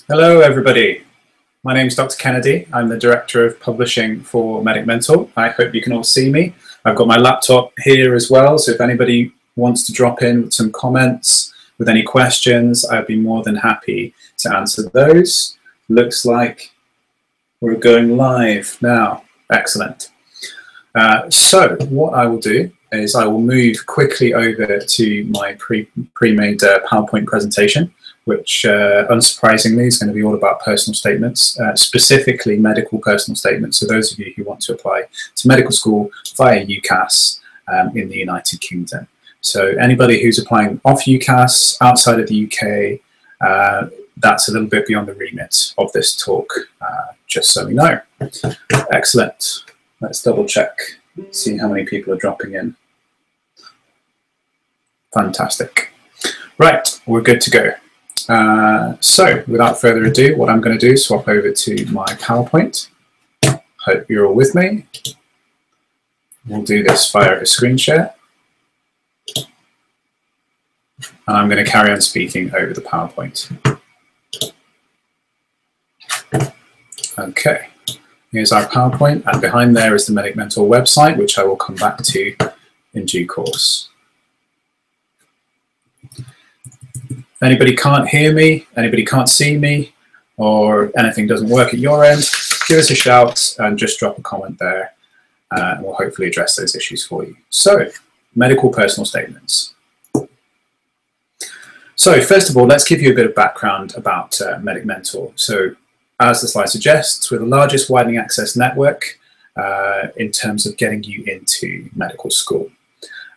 Hello everybody, my name is Dr Kennedy. I'm the Director of Publishing for Medic Mentor. I hope you can all see me. I've got my laptop here as well, so if anybody wants to drop in with some comments, with any questions, I'd be more than happy to answer those. Looks like we're going live now. Excellent. So what I will do is I will move quickly over to my pre-made PowerPoint presentation, which unsurprisingly is going to be all about personal statements, specifically medical personal statements. So those of you who want to apply to medical school via UCAS in the United Kingdom. So anybody who's applying off UCAS, outside of the UK, that's a little bit beyond the remit of this talk, just so we know. Excellent. Let's double check, see how many people are dropping in. Fantastic. Right, we're good to go. So without further ado, what I'm going to do is swap over to my PowerPoint. Hope you're all with me. We'll do this via a screen share. And I'm going to carry on speaking over the PowerPoint. Okay, here's our PowerPoint, and behind there is the Medic Mentor website, which I will come back to in due course. If anybody can't hear me, anybody can't see me, or anything doesn't work at your end, give us a shout and just drop a comment there, and we'll hopefully address those issues for you. So, medical personal statements. So first of all, let's give you a bit of background about Medic Mentor. So as the slide suggests, we're the largest widening access network in terms of getting you into medical school.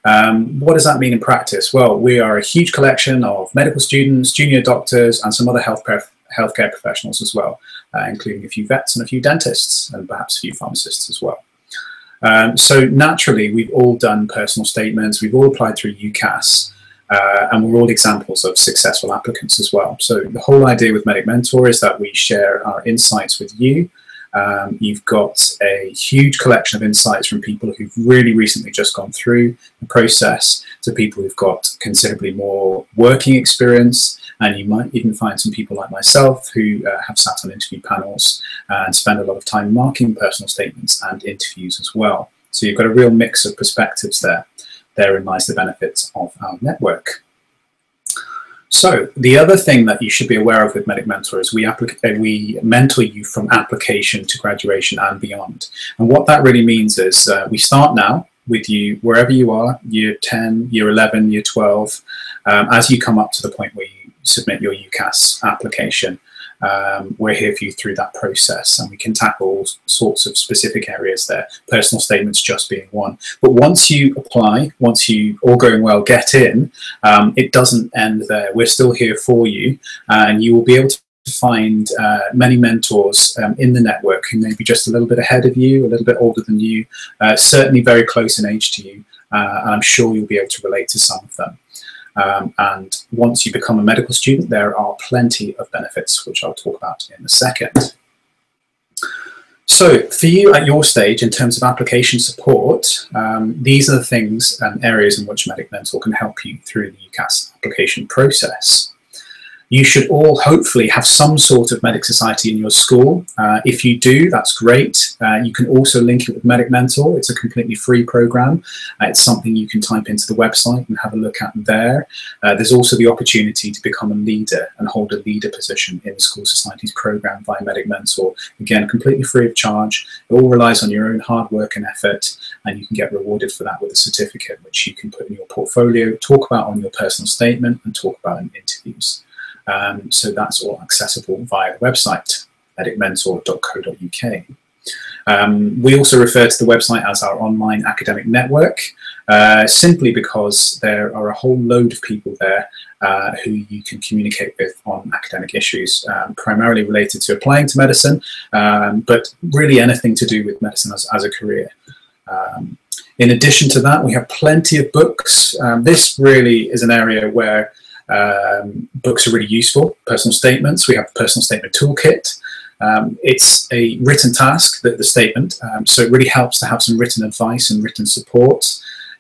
What does that mean in practice? Well, we are a huge collection of medical students, junior doctors, and some other healthcare professionals as well, including a few vets and a few dentists, and perhaps a few pharmacists as well. So naturally, we've all done personal statements, we've all applied through UCAS, and we're all examples of successful applicants as well. So the whole idea with Medic Mentor is that we share our insights with you. You've got a huge collection of insights from people who've really recently just gone through the process to people who've got considerably more working experience, and you might even find some people like myself who have sat on interview panels and spend a lot of time marking personal statements and interviews as well. So you've got a real mix of perspectives there. Therein lies the benefits of our network. So the other thing that you should be aware of with Medic Mentor is we mentor you from application to graduation and beyond. And what that really means is we start now with you wherever you are, year 10, year 11, year 12, as you come up to the point where you submit your UCAS application. We're here for you through that process, and we can tackle all sorts of specific areas there, personal statements just being one. But once you apply, once you, all going well, get in, it doesn't end there. We're still here for you, and you will be able to find many mentors in the network who may be just a little bit ahead of you, a little bit older than you, certainly very close in age to you, and I'm sure you'll be able to relate to some of them. And once you become a medical student, there are plenty of benefits, which I'll talk about in a second. So for you at your stage, in terms of application support, these are the things and areas in which Medic Mentor can help you through the UCAS application process. You should all hopefully have some sort of medic society in your school. If you do, that's great. You can also link it with Medic Mentor. It's a completely free program. It's something you can type into the website and have a look at there. There's also the opportunity to become a leader and hold a leader position in the School Societies program via Medic Mentor. Again, completely free of charge. It all relies on your own hard work and effort, and you can get rewarded for that with a certificate, which you can put in your portfolio, talk about on your personal statement, and talk about in interviews. So that's all accessible via the website, medicmentor.co.uk. We also refer to the website as our online academic network, simply because there are a whole load of people there who you can communicate with on academic issues, primarily related to applying to medicine, but really anything to do with medicine as a career. In addition to that, we have plenty of books. This really is an area where books are really useful. Personal statements, we have the Personal Statement Toolkit. It's a written task, the statement, so it really helps to have some written advice and written support.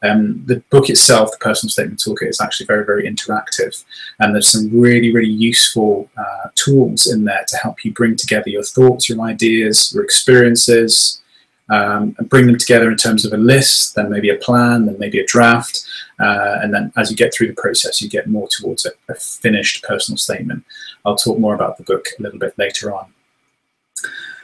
The book itself, the Personal Statement Toolkit, is actually very, very interactive, and there's some really, really useful tools in there to help you bring together your thoughts, your ideas, your experiences, and bring them together in terms of a list, then maybe a plan, then maybe a draft, and then as you get through the process, you get more towards a finished personal statement. I'll talk more about the book a little bit later on.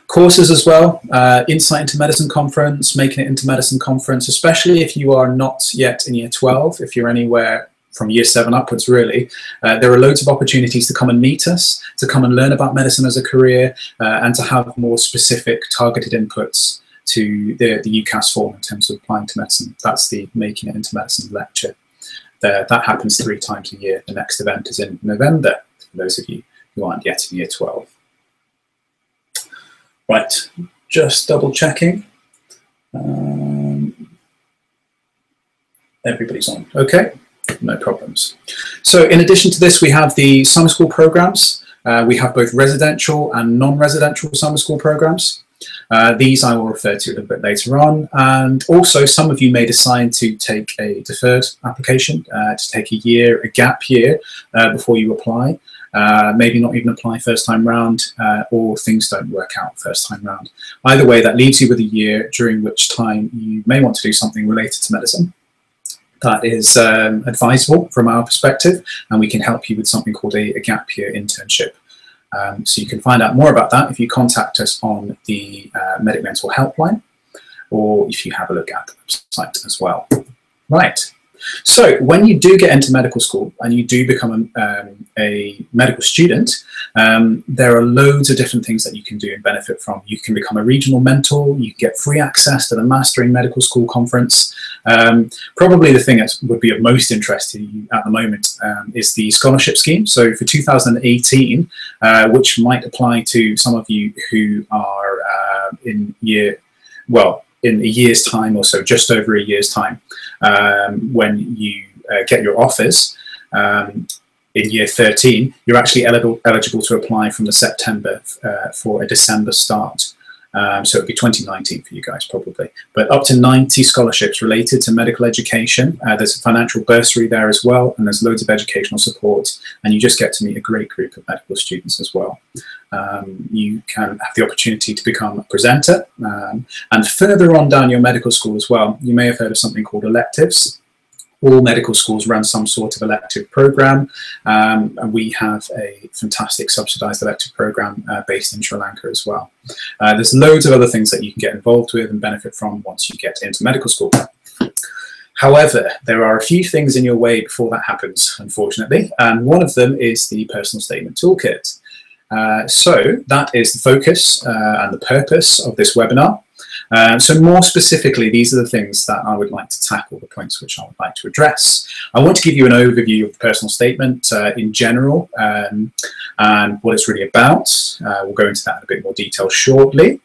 Courses as well, Insight into Medicine Conference, Making It into Medicine Conference, especially if you are not yet in year 12, if you're anywhere from year 7 upwards really, there are loads of opportunities to come and meet us, to come and learn about medicine as a career, and to have more specific targeted inputs to the UCAS form in terms of applying to medicine. That's the Making It into Medicine lecture. That happens 3 times a year. The next event is in November, for those of you who aren't yet in year 12. Right, just double checking. Everybody's on, okay, no problems. So in addition to this, we have the summer school programs. We have both residential and non-residential summer school programs. These I will refer to a little bit later on, and also some of you may decide to take a deferred application, to take a year, a gap year before you apply. Maybe not even apply first time round, or things don't work out first time round. Either way, that leaves you with a year during which time you may want to do something related to medicine. That is advisable from our perspective, and we can help you with something called a gap year internship. So you can find out more about that if you contact us on the Medic Mental helpline, or if you have a look at the website as well. Right. So when you do get into medical school and you do become a medical student, there are loads of different things that you can do and benefit from. You can become a regional mentor, you can get free access to the Mastering Medical School Conference. Probably the thing that would be of most interest to you at the moment is the scholarship scheme. So for 2018, which might apply to some of you who are in a year's time or so, just over a year's time, when you get your offers in year 13, you're actually eligible to apply from the September for a December start. So it'd be 2019 for you guys probably, but up to 90 scholarships related to medical education. There's a financial bursary there as well, and there's loads of educational support, and you just get to meet a great group of medical students as well. You can have the opportunity to become a presenter, and further on down your medical school as well, you may have heard of something called electives. All medical schools run some sort of elective program, and we have a fantastic subsidised elective program based in Sri Lanka as well. There's loads of other things that you can get involved with and benefit from once you get into medical school. However, there are a few things in your way before that happens, unfortunately, and one of them is the Personal Statement Toolkit. So that is the focus and the purpose of this webinar. So more specifically, these are the things that I would like to tackle, the points which I would like to address. I want to give you an overview of the personal statement in general, and what it's really about. We'll go into that in a bit more detail shortly.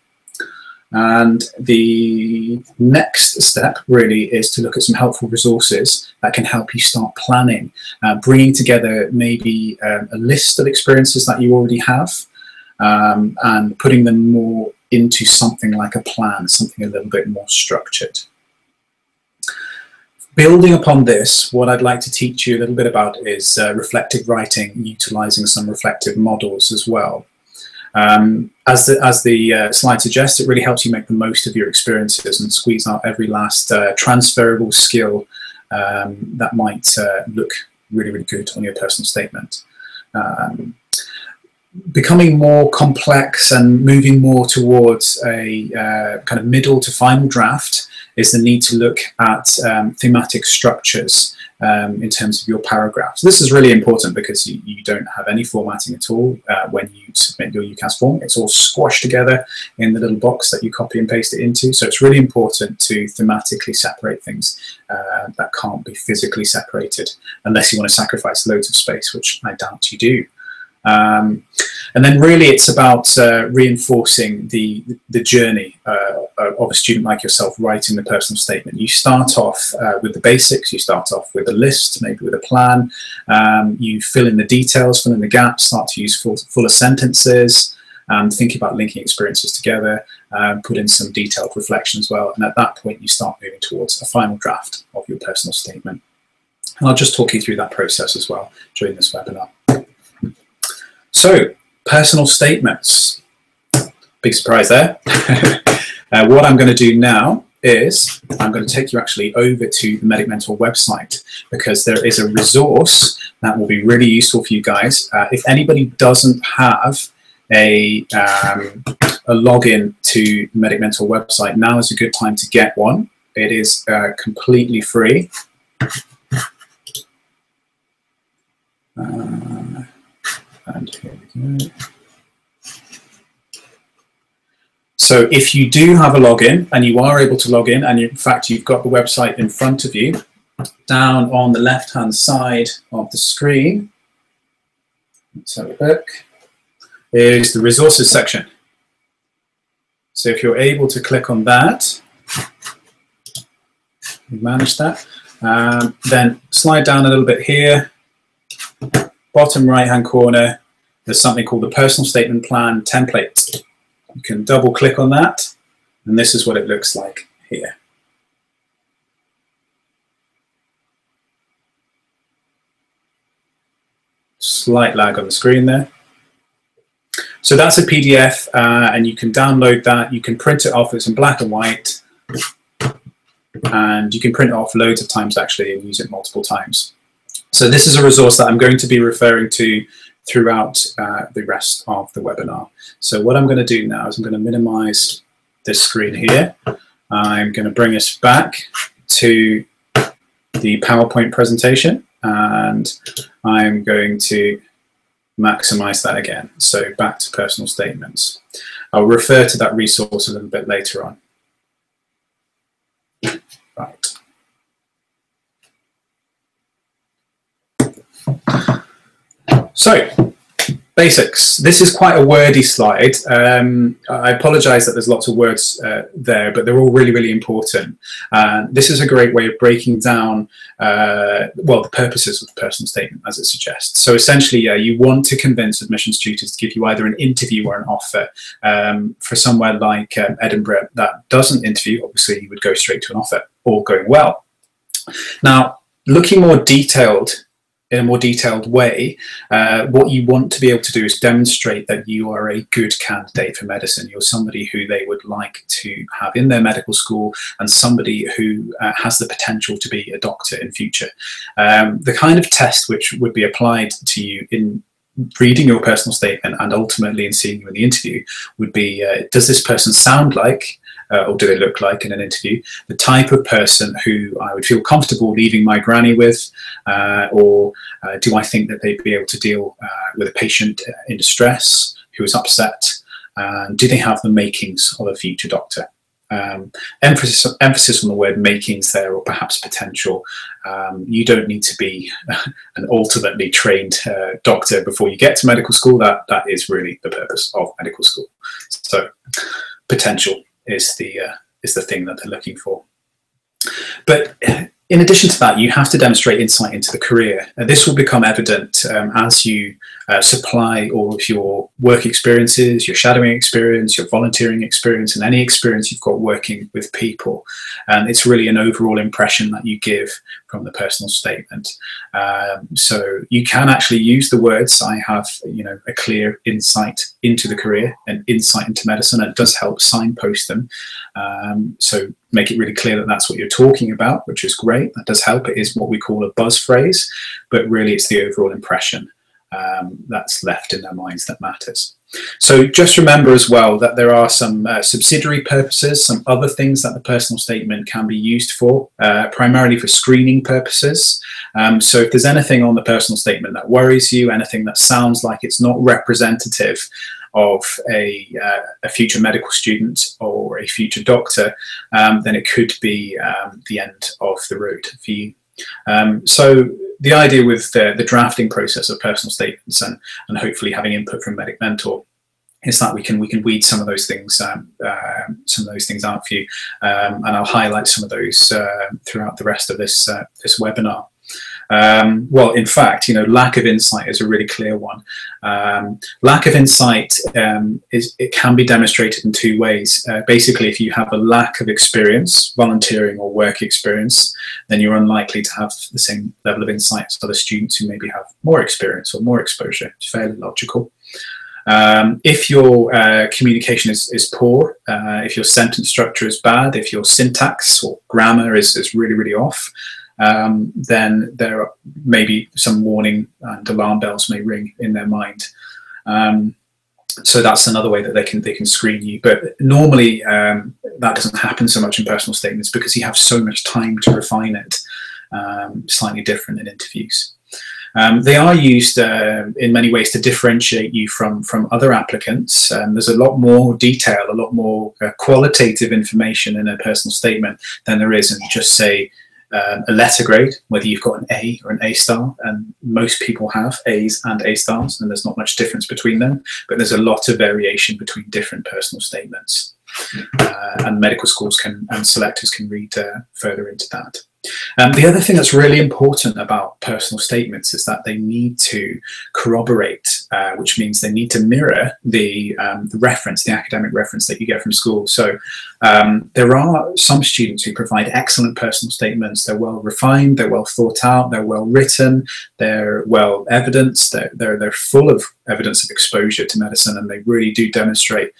And the next step really is to look at some helpful resources that can help you start planning, bringing together maybe a list of experiences that you already have, and putting them more into something like a plan, something a little bit more structured. Building upon this, what I'd like to teach you a little bit about is reflective writing, utilising some reflective models as well. As the slide suggests, it really helps you make the most of your experiences and squeeze out every last transferable skill that might look really, really good on your personal statement. Becoming more complex and moving more towards a kind of middle to final draft is the need to look at thematic structures in terms of your paragraphs. This is really important because you don't have any formatting at all when you submit your UCAS form. It's all squashed together in the little box that you copy and paste it into. So it's really important to thematically separate things that can't be physically separated, unless you want to sacrifice loads of space, which I doubt you do. And then really it's about reinforcing the journey of a student like yourself writing the personal statement. You start off with the basics, you start off with a list, maybe with a plan, you fill in the details, fill in the gaps, start to use fuller sentences, and think about linking experiences together, put in some detailed reflection as well, and at that point you start moving towards a final draft of your personal statement. And I'll just talk you through that process as well during this webinar. So, personal statements. Big surprise there. What I'm going to do now is I'm going to take you actually over to the Medic Mentor website, because there is a resource that will be really useful for you guys. If anybody doesn't have a login to the Medic Mentor website, now is a good time to get one. It is completely free. And here we go. So if you do have a login and you are able to log in, and in fact you've got the website in front of you, down on the left hand side of the screen, let's have a look, is the resources section. So if you're able to click on that, you manage that, then slide down a little bit here, bottom right hand corner, there's something called the Personal Statement Plan template. You can double click on that, and this is what it looks like here. Slight lag on the screen there. So that's a PDF, and you can download that. You can print it off. It's in black and white, and you can print it off loads of times actually and use it multiple times. So this is a resource that I'm going to be referring to throughout the rest of the webinar. So what I'm going to do now is I'm going to minimize this screen here. I'm going to bring us back to the PowerPoint presentation, and I'm going to maximize that again. So back to personal statements. I'll refer to that resource a little bit later on. Right. So, basics. This is quite a wordy slide. I apologize that there's lots of words there, but they're all really, really important. This is a great way of breaking down, well, the purposes of the personal statement, as it suggests. So essentially, you want to convince admissions tutors to give you either an interview or an offer. For somewhere like Edinburgh that doesn't interview, obviously you would go straight to an offer, all going well. Now, looking more detailed, in a more detailed way, what you want to be able to do is demonstrate that you are a good candidate for medicine. You're somebody who they would like to have in their medical school, and somebody who has the potential to be a doctor in future. The kind of test which would be applied to you in reading your personal statement and ultimately in seeing you in the interview would be, does this person sound like, or do they look like in an interview, the type of person who I would feel comfortable leaving my granny with, or do I think that they'd be able to deal with a patient in distress who is upset, and do they have the makings of a future doctor? Emphasis on the word makings there, or perhaps potential. You don't need to be an ultimately trained doctor before you get to medical school. That is really the purpose of medical school. So potential is the thing that they're looking for. But in addition to that, you have to demonstrate insight into the career. This will become evident as you supply all of your work experiences, your shadowing experience, your volunteering experience, and any experience you've got working with people. And it's really an overall impression that you give from the personal statement. So you can actually use the words, I have, a clear insight into the career and insight into medicine, and it does help signpost them. So make it really clear that that's what you're talking about, which is great. That does help. It is what we call a buzz phrase, but really it's the overall impression that's left in their minds that matters. So just remember as well that there are some subsidiary purposes, some other things that the personal statement can be used for, primarily for screening purposes. So if there's anything on the personal statement that worries you, anything that sounds like it's not representative of a future medical student or a future doctor, then it could be the end of the road for you. So the idea with the drafting process of personal statements and hopefully having input from Medic Mentor is that we can weed some of those things out for you, and I'll highlight some of those throughout the rest of this webinar. Well, in fact, lack of insight is a really clear one. Lack of insight it can be demonstrated in two ways. Basically, if you have a lack of experience, volunteering or work experience, then you're unlikely to have the same level of insight as other students who maybe have more experience or more exposure. It's fairly logical. If your communication is poor, if your sentence structure is bad, if your syntax or grammar is really, really off, then there are maybe some warning and alarm bells may ring in their mind. So that's another way that they can screen you. But normally that doesn't happen so much in personal statements because you have so much time to refine it. Slightly different in interviews. They are used in many ways to differentiate you from other applicants. There's a lot more detail, a lot more qualitative information in a personal statement than there is in just, say, a letter grade, whether you've got an A or an A star, and most people have A's and A stars, and there's not much difference between them, but there's a lot of variation between different personal statements. And medical schools and selectors can read further into that. The other thing that's really important about personal statements is that they need to corroborate, which means they need to mirror the reference, the academic reference that you get from school. So there are some students who provide excellent personal statements. They're well refined, they're well thought out, they're well written, they're well evidenced, they're full of evidence of exposure to medicine, and they really do demonstrate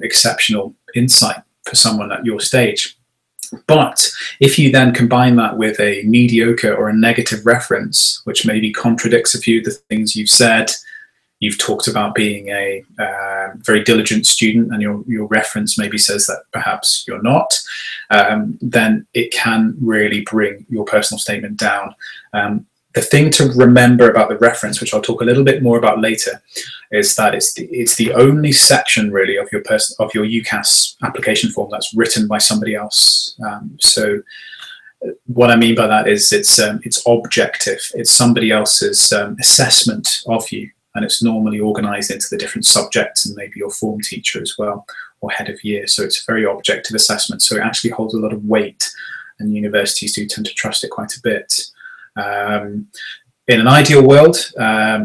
exceptional insight for someone at your stage. But if you then combine that with a mediocre or a negative reference, which maybe contradicts a few of the things you've said, you've talked about being a very diligent student, and your reference maybe says that perhaps you're not, then it can really bring your personal statement down. The thing to remember about the reference, which I'll talk a little bit more about later, is that it's the only section really of your UCAS application form that's written by somebody else. So what I mean by that is it's objective. It's somebody else's assessment of you, and it's normally organised into the different subjects and maybe your form teacher as well, or head of year. So it's a very objective assessment. So it actually holds a lot of weight, and universities do tend to trust it quite a bit. In an ideal world,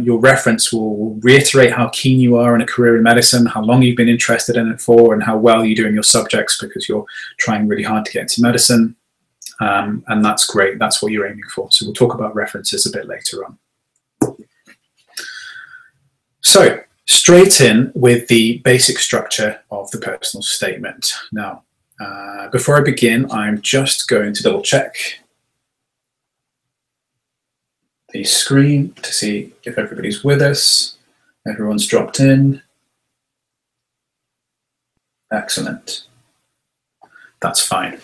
your reference will reiterate how keen you are in a career in medicine, how long you've been interested in it for, and how well you do in your subjects because you're trying really hard to get into medicine. And that's great. That's what you're aiming for. So we'll talk about references a bit later on. So straight in with the basic structure of the personal statement. Now, before I begin, I'm just going to double check the screen to see if everybody's with us. Everyone's dropped in. Excellent. That's fine.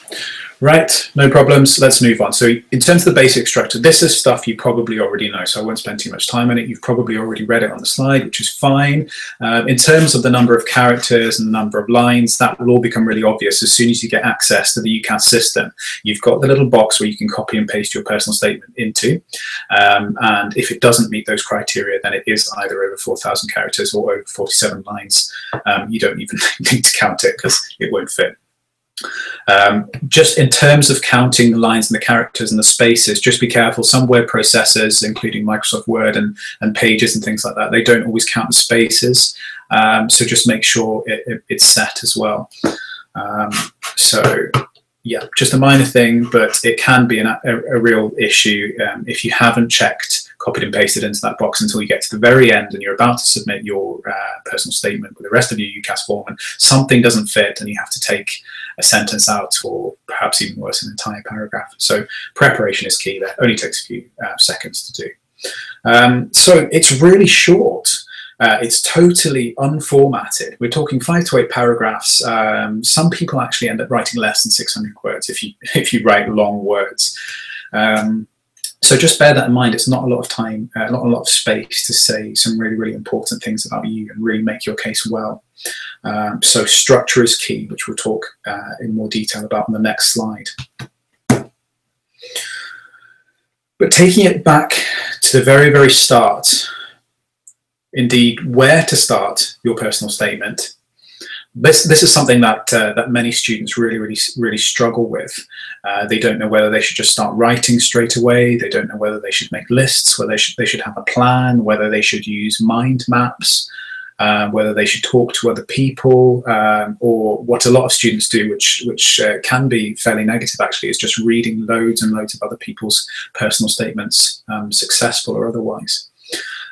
Right, no problems. Let's move on. So in terms of the basic structure, this is stuff you probably already know, so I won't spend too much time on it. You've probably already read it on the slide, which is fine. In terms of the number of characters and the number of lines, that will all become really obvious as soon as you get access to the UCAS system. You've got the little box where you can copy and paste your personal statement into. And if it doesn't meet those criteria, then it is either over 4,000 characters or over 47 lines. You don't even need to count it because it won't fit. Just in terms of counting the lines and the characters and the spaces, just be careful. Some word processors, including Microsoft Word and Pages and things like that, they don't always count the spaces. So just make sure it's set as well. So yeah, just a minor thing, but it can be a real issue if you haven't checked, copied and pasted into that box until you get to the very end and you're about to submit your personal statement with the rest of your UCAS form and something doesn't fit and you have to take a sentence out, or perhaps even worse, an entire paragraph. So preparation is key there. Only takes a few seconds to do. So it's really short. It's totally unformatted. We're talking 5 to 8 paragraphs. Some people actually end up writing less than 600 words if you write long words. So just bear that in mind. It's not a lot of time, not a lot of space to say some really, really important things about you and really make your case well. So structure is key, which we'll talk in more detail about on the next slide. But taking it back to the very, very start, indeed, where to start your personal statement, This is something that that many students really struggle with. They don't know whether they should just start writing straight away. They don't know whether they should make lists, whether they should have a plan, whether they should use mind maps, whether they should talk to other people, or what a lot of students do, which can be fairly negative actually, is just reading loads and loads of other people's personal statements, successful or otherwise.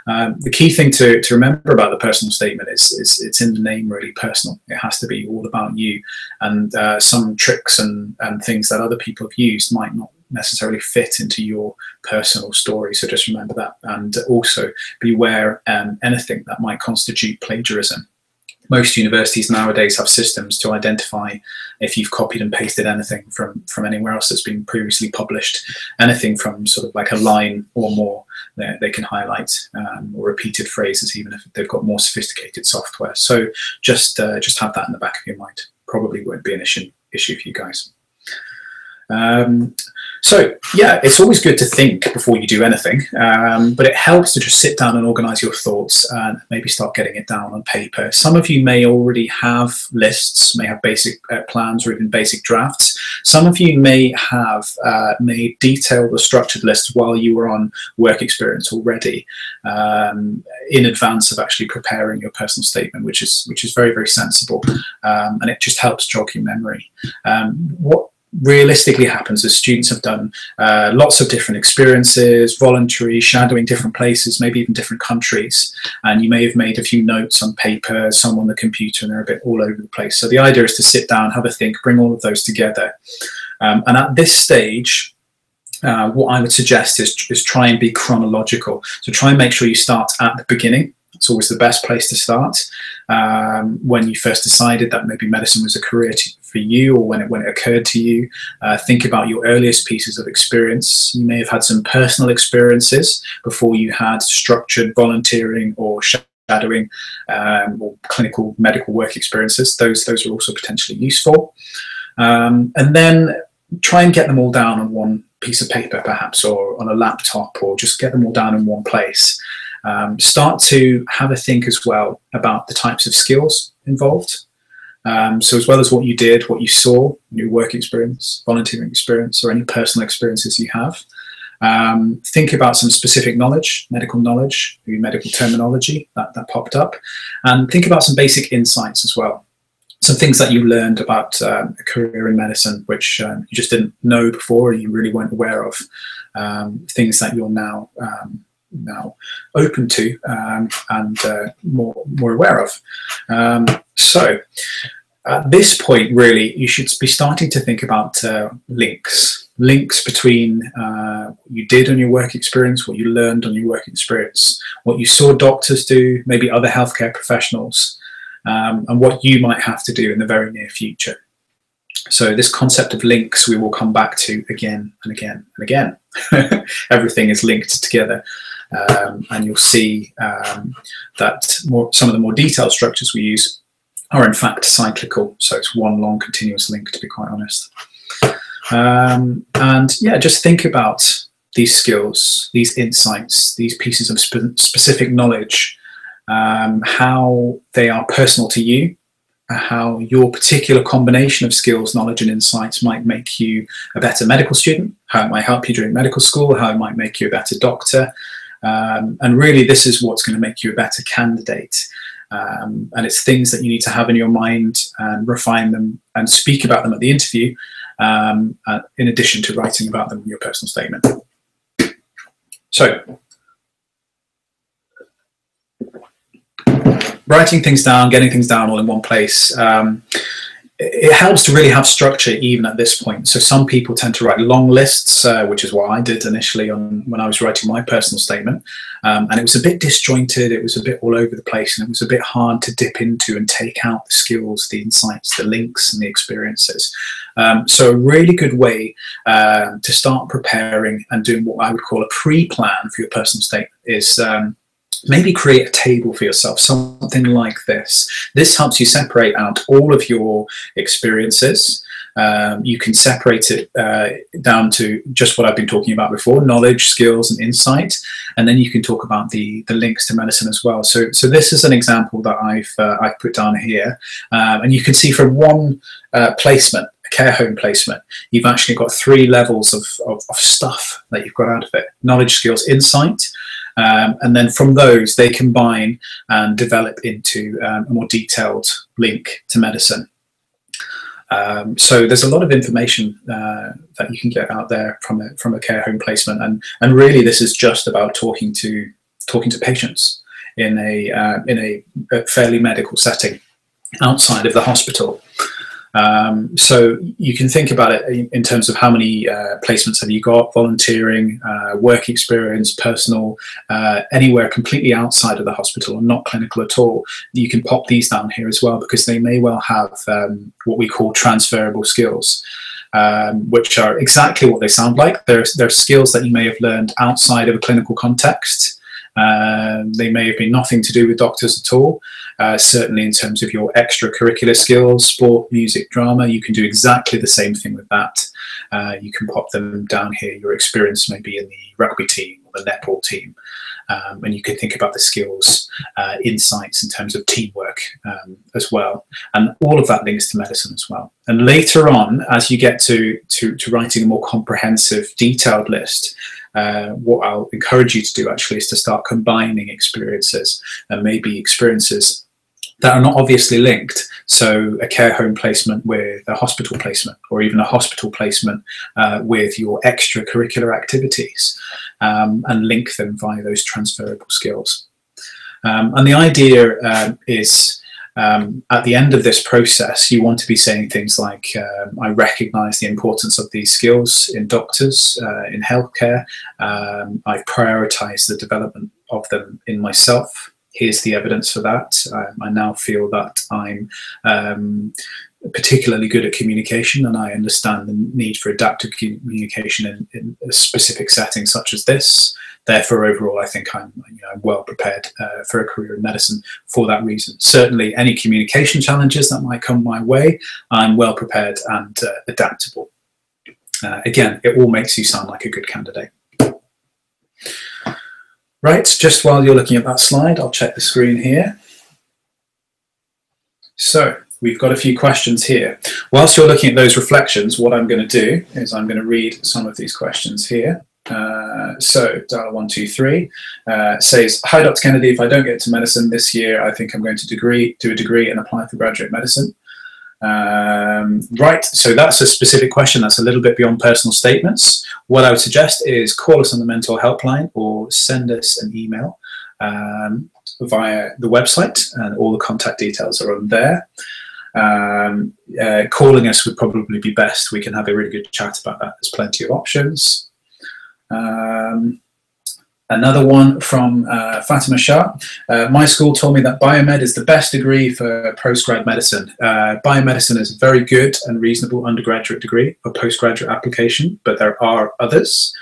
The key thing to remember about the personal statement is it's in the name, really personal. It has to be all about you, and some tricks and things that other people have used might not necessarily fit into your personal story. So just remember that, and also beware anything that might constitute plagiarism. Most universities nowadays have systems to identify if you've copied and pasted anything from anywhere else that's been previously published. Anything from sort of like a line or more, they can highlight, or repeated phrases, even if they've got more sophisticated software. So just have that in the back of your mind. Probably won't be an issue for you guys. So yeah, it's always good to think before you do anything, but it helps to just sit down and organize your thoughts and maybe start getting it down on paper. Some of you may already have lists, may have basic plans or even basic drafts. Some of you may have made detailed or structured lists while you were on work experience already, in advance of actually preparing your personal statement, which is very, very sensible, and it just helps jog your memory. What realistically happens is students have done lots of different experiences, voluntary, shadowing different places, maybe even different countries, and you may have made a few notes on paper, some on the computer, and they're a bit all over the place. So the idea is to sit down, have a think, bring all of those together, and at this stage, what I would suggest is try and be chronological. So try and make sure you start at the beginning. It's always the best place to start. When you first decided that maybe medicine was a career for you, or when it occurred to you, think about your earliest pieces of experience. You may have had some personal experiences before you had structured volunteering or shadowing, or clinical medical work experiences. Those are also potentially useful. And then try and get them all down on one piece of paper, perhaps, or on a laptop, or just get them all down in one place. Start to have a think as well about the types of skills involved. So as well as what you did, what you saw, your work experience, volunteering experience, or any personal experiences you have, think about some specific knowledge, medical knowledge, maybe medical terminology that popped up, and think about some basic insights as well. Some things that you learned about a career in medicine, which you just didn't know before, or you really weren't aware of, things that you're now open to, and more aware of. So at this point, really, you should be starting to think about links between what you did on your work experience, what you learned on your work experience, what you saw doctors do, maybe other healthcare professionals, and what you might have to do in the very near future. So this concept of links we will come back to again and again and again. Everything is linked together, and you'll see that some of the more detailed structures we use are in fact cyclical. So it's one long continuous link, to be quite honest. And yeah, just think about these skills, these insights, these pieces of specific knowledge, how they are personal to you, how your particular combination of skills, knowledge and insights might make you a better medical student, how it might help you during medical school, how it might make you a better doctor. And really, this is what's going to make you a better candidate. And it's things that you need to have in your mind and refine them and speak about them at the interview, in addition to writing about them in your personal statement. So, writing things down, getting things down all in one place, it helps to really have structure even at this point. So some people tend to write long lists, which is what I did initially when I was writing my personal statement, and it was a bit disjointed, it was a bit all over the place, and it was a bit hard to dip into and take out the skills, the insights, the links and the experiences. So a really good way to start preparing and doing what I would call a pre-plan for your personal statement is maybe create a table for yourself, something like this. This helps you separate out all of your experiences. You can separate it down to just what I've been talking about before, knowledge, skills, and insight. And then you can talk about the links to medicine as well. So this is an example that I've put down here. And you can see from one placement, a care home placement, you've actually got 3 levels of stuff that you've got out of it: knowledge, skills, insight. And then from those, they combine and develop into a more detailed link to medicine. So there's a lot of information that you can get out there from a care home placement, and really this is just about talking to patients in a fairly medical setting outside of the hospital. So you can think about it in terms of how many placements have you got: volunteering, work experience, personal, anywhere completely outside of the hospital and not clinical at all. You can pop these down here as well, because they may well have what we call transferable skills, which are exactly what they sound like. They're skills that you may have learned outside of a clinical context. They may have been nothing to do with doctors at all. Certainly in terms of your extracurricular skills, sport, music, drama, you can do exactly the same thing with that. You can pop them down here. Your experience may be in the rugby team or the netball team. And you can think about the skills, insights in terms of teamwork as well. And all of that links to medicine as well. And later on, as you get to writing a more comprehensive, detailed list, what I'll encourage you to do actually is to start combining experiences, and maybe experiences that are not obviously linked. So a care home placement with a hospital placement, or even a hospital placement with your extracurricular activities, and link them via those transferable skills. And the idea is, at the end of this process, you want to be saying things like, I recognise the importance of these skills in doctors, in healthcare. I've prioritised the development of them in myself. Here's the evidence for that. I now feel that I'm particularly good at communication, and I understand the need for adaptive communication in a specific setting such as this. Therefore, overall, I think I'm well prepared for a career in medicine for that reason. Certainly, any communication challenges that might come my way, I'm well prepared and adaptable. Again, it all makes you sound like a good candidate. Right, just while you're looking at that slide, I'll check the screen here. So we've got a few questions here. Whilst you're looking at those reflections, what I'm going to do is I'm going to read some of these questions here. So dial 123 says, "Hi Dr. Kennedy, if I don't get to medicine this year, I think I'm going to do a degree and apply for graduate medicine." Right, so that's a specific question. That's a little bit beyond personal statements. What I would suggest is call us on the mental helpline or send us an email via the website, and all the contact details are on there. Calling us would probably be best. We can have a really good chat about that. There's plenty of options. Another one from Fatima Shah. "My school told me that biomed is the best degree for postgrad medicine. Biomedicine is a very good and reasonable undergraduate degree for postgraduate application, but there are others.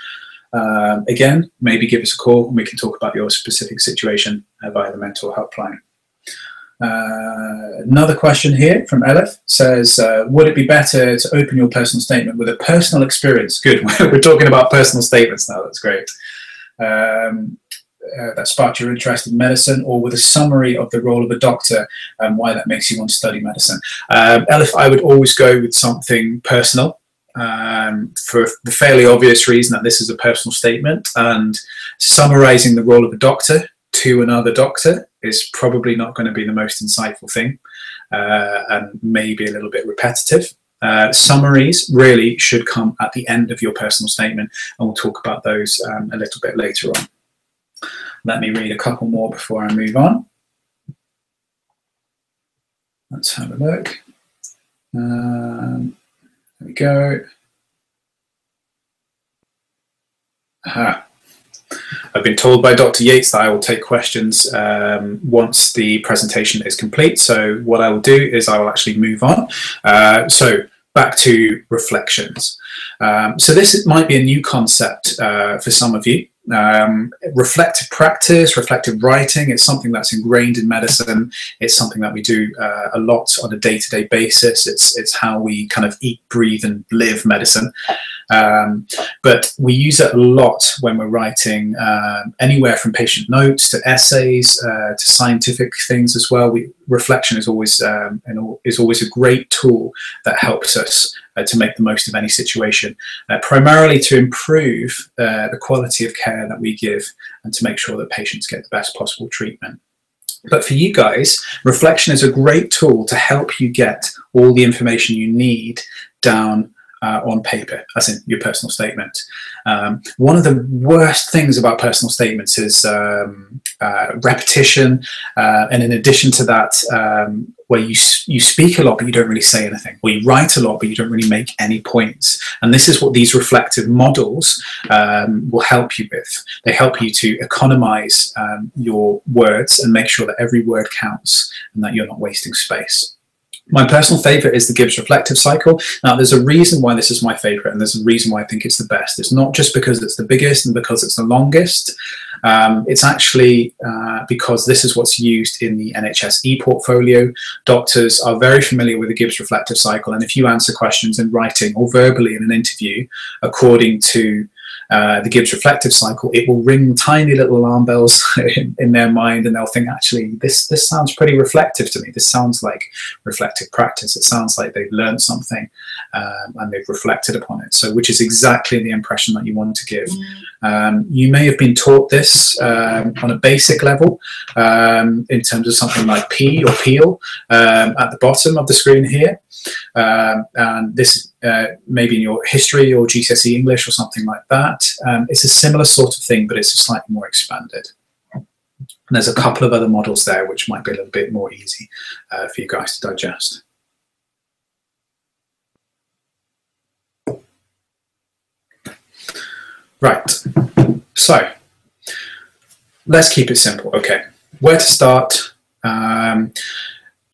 Again, maybe give us a call and we can talk about your specific situation via the mental helpline." Another question here from Elif says, "Would it be better to open your personal statement with a personal experience?" Good, we're talking about personal statements now, that's great. That sparked your interest in medicine, or with a summary of the role of a doctor and why that makes you want to study medicine? Elif, I would always go with something personal, for the fairly obvious reason that this is a personal statement, and summarizing the role of a doctor to another doctor is probably not going to be the most insightful thing, and maybe a little bit repetitive. Summaries really should come at the end of your personal statement, and we'll talk about those a little bit later on. Let me read a couple more before I move on. Let's have a look. There we go. Aha. I've been told by Dr. Yates that I will take questions once the presentation is complete. So what I will do is I will actually move on. So back to reflections. So this might be a new concept for some of you. Reflective practice, reflective writing, it's something that's ingrained in medicine. It's something that we do a lot on a day-to-day basis. It's how we kind of eat, breathe, and live medicine. But we use it a lot when we're writing anywhere from patient notes to essays to scientific things as well. Reflection is always a great tool that helps us to make the most of any situation, primarily to improve the quality of care that we give and to make sure that patients get the best possible treatment. But for you guys, reflection is a great tool to help you get all the information you need down on paper, as in your personal statement. One of the worst things about personal statements is repetition, and in addition to that, where you speak a lot but you don't really say anything, or you write a lot but you don't really make any points. And this is what these reflective models will help you with. They help you to economize your words and make sure that every word counts and that you're not wasting space. My personal favorite is the Gibbs reflective cycle. Now, there's a reason why this is my favorite, and there's a reason why I think it's the best. It's not just because it's the biggest and because it's the longest. It's actually because this is what's used in the NHS e-portfolio. Doctors are very familiar with the Gibbs reflective cycle, and if you answer questions in writing or verbally in an interview according to the Gibbs reflective cycle, it will ring tiny little alarm bells in their mind, and they'll think, actually, this sounds pretty reflective to me. This sounds like reflective practice. It sounds like they've learned something and they've reflected upon it. So, which is exactly the impression that you want to give. You may have been taught this on a basic level in terms of something like P or peel at the bottom of the screen here. And this maybe in your history or GCSE English or something like that. It's a similar sort of thing, but it's slightly more expanded. And there's a couple of other models there which might be a little bit more easy for you guys to digest. Right, so let's keep it simple. Okay, where to start?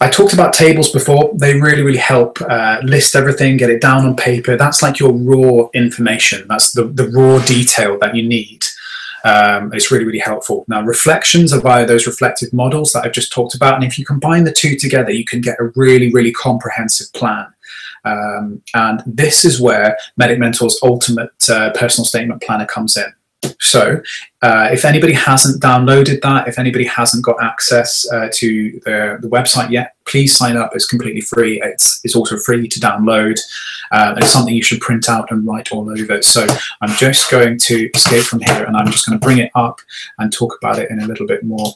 I talked about tables before. They really help list everything, get it down on paper. That's like your raw information. That's the raw detail that you need. It's really helpful. Now, reflections are via those reflective models that I've just talked about. And if you combine the two together, you can get a really comprehensive plan. And this is where Medic Mentor's ultimate personal statement planner comes in. So if anybody hasn't downloaded that, if anybody hasn't got access to the website yet, please sign up. It's completely free. It's also free to download. It's something you should print out and write all over. So I'm just going to escape from here, and I'm just going to bring it up and talk about it in a little bit more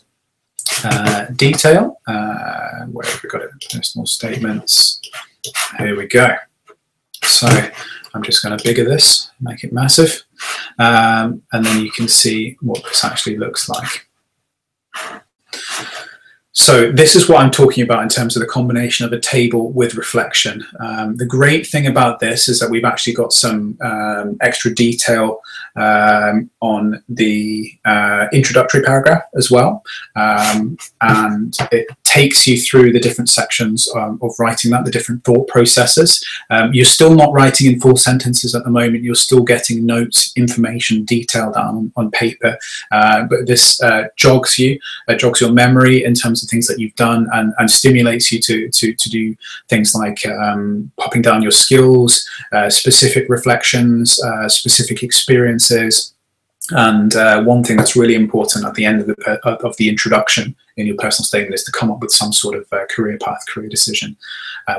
detail. Where have we got it? Personal statements. Here we go. So I'm just going to bigger this, make it massive, and then you can see what this actually looks like. So this is what I'm talking about in terms of the combination of a table with reflection. The great thing about this is that we've actually got some extra detail on the introductory paragraph as well, and it takes you through the different sections of writing that, the different thought processes. You're still not writing in full sentences at the moment. You're still getting notes, information, detail down on paper, but this jogs your memory in terms of things that you've done, and stimulates you to do things like popping down your skills, specific reflections, specific experiences. And one thing that's really important at the end of the introduction in your personal statement is to come up with some sort of career path, career decision,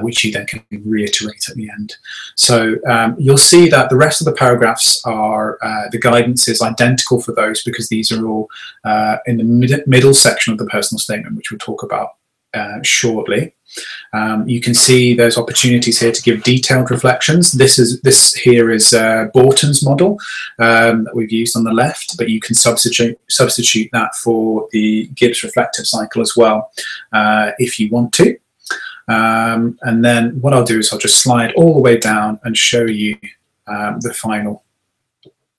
which you then can reiterate at the end. So you'll see that the rest of the paragraphs are, the guidance is identical for those, because these are all in the middle section of the personal statement, which we'll talk about shortly. You can see there's opportunities here to give detailed reflections. This here is Borton's model that we've used on the left, but you can substitute that for the Gibbs reflective cycle as well if you want to. And then what I'll do is I'll just slide all the way down and show you the final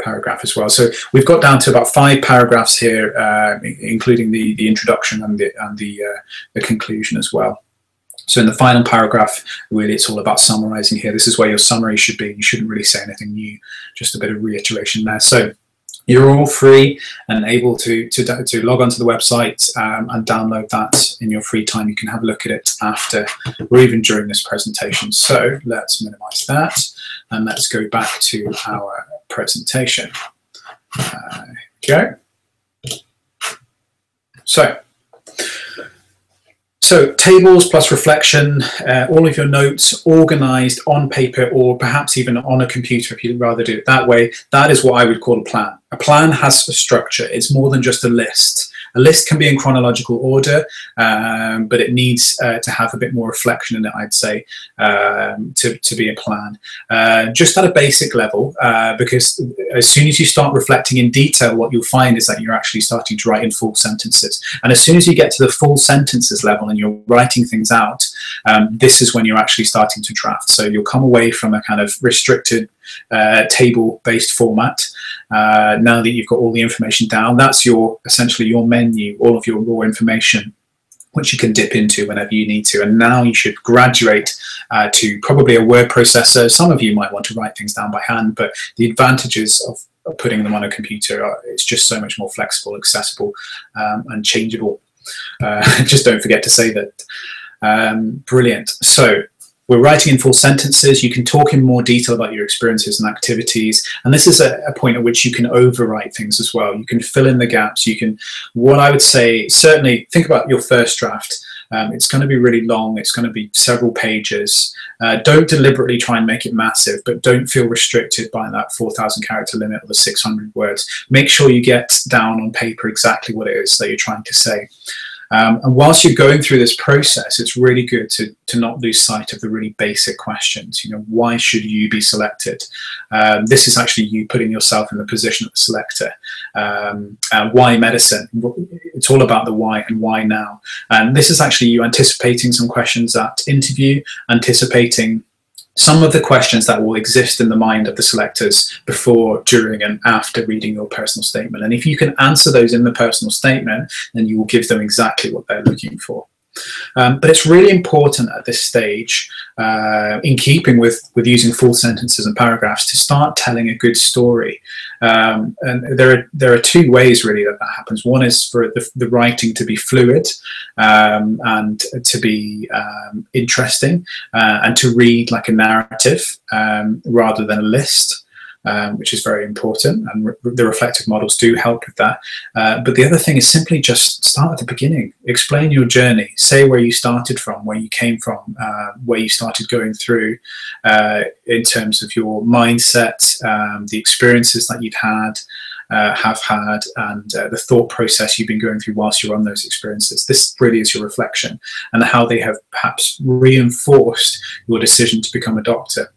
paragraph as well. So we've got down to about 5 paragraphs here, including the introduction and the conclusion as well. So in the final paragraph, really, it's all about summarizing here. This is where your summary should be. You shouldn't really say anything new, just a bit of reiteration there. So You're all free and able to log onto the website and download that in your free time. You can have a look at it after or even during this presentation. So let's minimize that and let's go back to our presentation. Okay. So tables plus reflection, all of your notes organized on paper or perhaps even on a computer if you'd rather do it that way. That is what I would call a plan. A plan has a structure. It's more than just a list. A list can be in chronological order, but it needs to have a bit more reflection in it, I'd say, to be a plan. Just at a basic level, because as soon as you start reflecting in detail, what you'll find is that you're actually starting to write in full sentences. And as soon as you get to the full sentences level and you're writing things out, this is when you're actually starting to draft. So you'll come away from a kind of restricted table-based format. Now that you've got all the information down, that's essentially your menu, all of your raw information, which you can dip into whenever you need to. And now you should graduate to probably a word processor. Some of you might want to write things down by hand, but the advantages of putting them on a computer it's just so much more flexible, accessible, and changeable. Just don't forget to say that. Brilliant. So we're writing in full sentences. You can talk in more detail about your experiences and activities. And this is a point at which you can overwrite things as well. You can fill in the gaps. You can, what I would say, certainly think about your first draft. It's going to be really long. It's going to be several pages. Don't deliberately try and make it massive, but don't feel restricted by that 4,000 character limit or the 600 words. Make sure you get down on paper exactly what it is that you're trying to say. And whilst you're going through this process, it's really good to not lose sight of the really basic questions. You know, why should you be selected? This is actually you putting yourself in the position of the selector. Why medicine? It's all about the why and why now. And this is actually you anticipating some questions at interview, anticipating some of the questions that will exist in the mind of the selectors before, during, and after reading your personal statement. And if you can answer those in the personal statement, then you will give them exactly what they're looking for. But it's really important at this stage, in keeping with using full sentences and paragraphs, to start telling a good story. And there are two ways really that happens. One is for the writing to be fluid and to be interesting and to read like a narrative rather than a list. Which is very important, and the reflective models do help with that. But the other thing is simply just start at the beginning. Explain your journey. Say where you started from, where you came from, where you started going through in terms of your mindset, the experiences that you've had, and the thought process you've been going through whilst you're on those experiences. This really is your reflection and how they have perhaps reinforced your decision to become a doctor.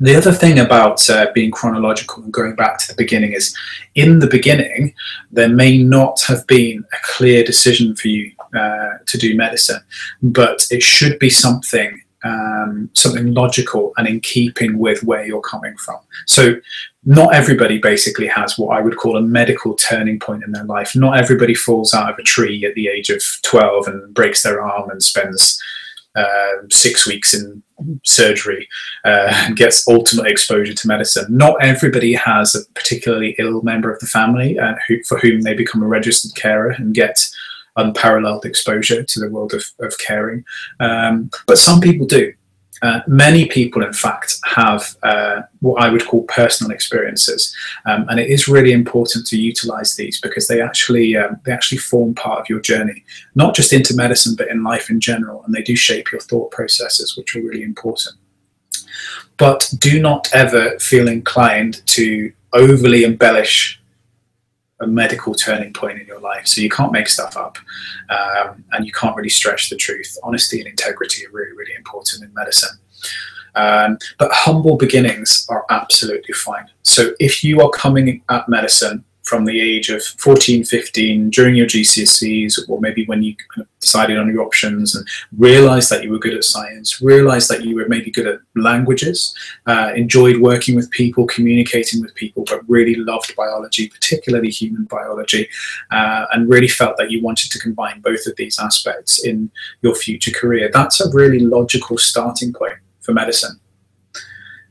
The other thing about being chronological and going back to the beginning is, in the beginning, there may not have been a clear decision for you to do medicine, but it should be something logical and in keeping with where you're coming from. So not everybody basically has what I would call a medical turning point in their life. Not everybody falls out of a tree at the age of 12 and breaks their arm and spends 6 weeks in surgery and gets ultimate exposure to medicine. Not everybody has a particularly ill member of the family for whom they become a registered carer and get unparalleled exposure to the world of caring. But some people do. Many people, in fact, have what I would call personal experiences, and it is really important to utilize these because they actually form part of your journey, not just into medicine, but in life in general, and they do shape your thought processes, which are really important. But do not ever feel inclined to overly embellish a medical turning point in your life. So you can't make stuff up, and you can't really stretch the truth. Honesty and integrity are really, really important in medicine. But humble beginnings are absolutely fine. So if you are coming at medicine from the age of 14, 15, during your GCSEs, or maybe when you kind of decided on your options and realized that you were good at science, realized that you were maybe good at languages, enjoyed working with people, communicating with people, but really loved biology, particularly human biology, and really felt that you wanted to combine both of these aspects in your future career, that's a really logical starting point for medicine.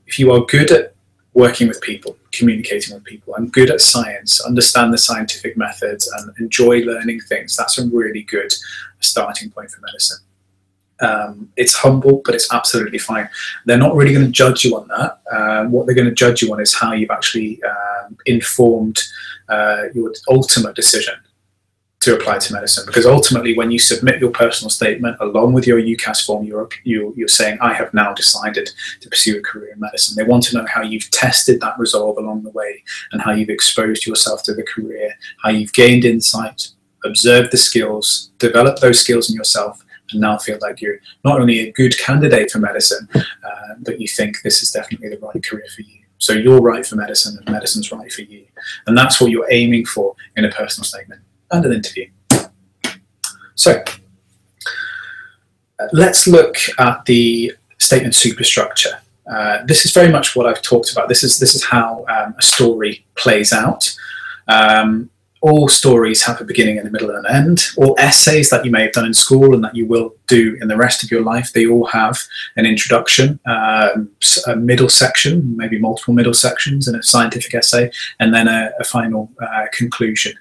If you are good at working with people, communicating with people. I'm good at science, understand the scientific methods, and enjoy learning things. That's a really good starting point for medicine. It's humble, but it's absolutely fine. They're not really going to judge you on that. What they're going to judge you on is how you've actually informed your ultimate decision to apply to medicine. Because ultimately, when you submit your personal statement along with your UCAS form, you're saying, I have now decided to pursue a career in medicine. They want to know how you've tested that resolve along the way, and how you've exposed yourself to the career, how you've gained insight, observed the skills, developed those skills in yourself, and now feel like you're not only a good candidate for medicine, but you think this is definitely the right career for you. So you're right for medicine, and medicine's right for you. And that's what you're aiming for in a personal statement and an interview. So let's look at the statement superstructure. This is very much what I've talked about. This is how a story plays out. All stories have a beginning and a middle and an end. All essays that you may have done in school and that you will do in the rest of your life, they all have an introduction, a middle section, maybe multiple middle sections in a scientific essay, and then a final conclusion,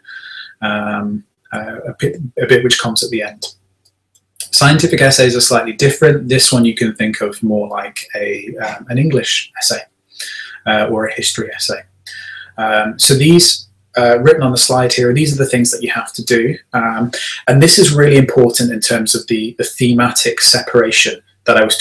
a bit which comes at the end. Scientific essays are slightly different. This one you can think of more like an English essay or a history essay. So these written on the slide here, these are the things that you have to do, and this is really important in terms of the thematic separation that I was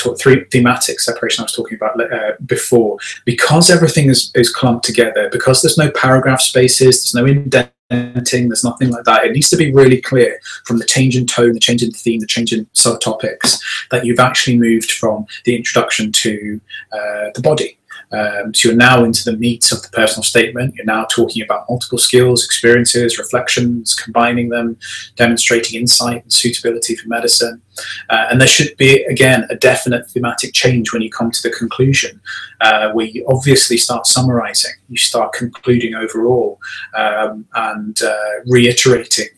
thematic separation I was talking about before. Because everything is clumped together, because there's no paragraph spaces, there's no indenting, there's nothing like that. It needs to be really clear from the change in tone, the change in theme, the change in subtopics, that you've actually moved from the introduction to the body. So you're now into the meat of the personal statement. You're now talking about multiple skills, experiences, reflections, combining them, demonstrating insight and suitability for medicine. And there should be, again, a definite thematic change when you come to the conclusion, where you obviously start summarizing, you start concluding overall, and reiterating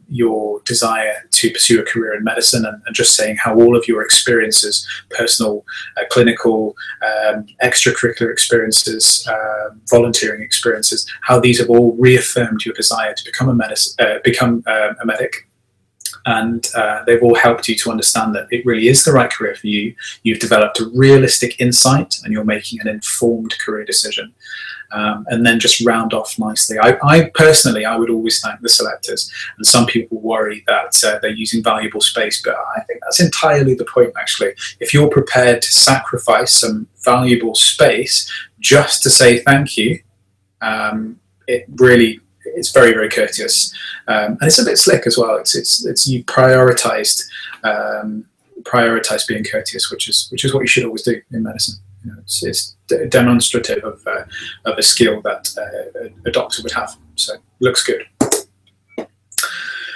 your desire to pursue a career in medicine, and just saying how all of your experiences, personal, clinical, extracurricular experiences, volunteering experiences, how these have all reaffirmed your desire to become a medic. And they've all helped you to understand that it really is the right career for you. You've developed a realistic insight, and you're making an informed career decision. And then just round off nicely. I personally, I would always thank the selectors. And some people worry that they're using valuable space, but I think that's entirely the point, actually. If you're prepared to sacrifice some valuable space just to say thank you, it's very, very courteous, and it's a bit slick as well. It's you prioritized being courteous, which is what you should always do in medicine. You know, it's demonstrative of a skill that a doctor would have. So looks good.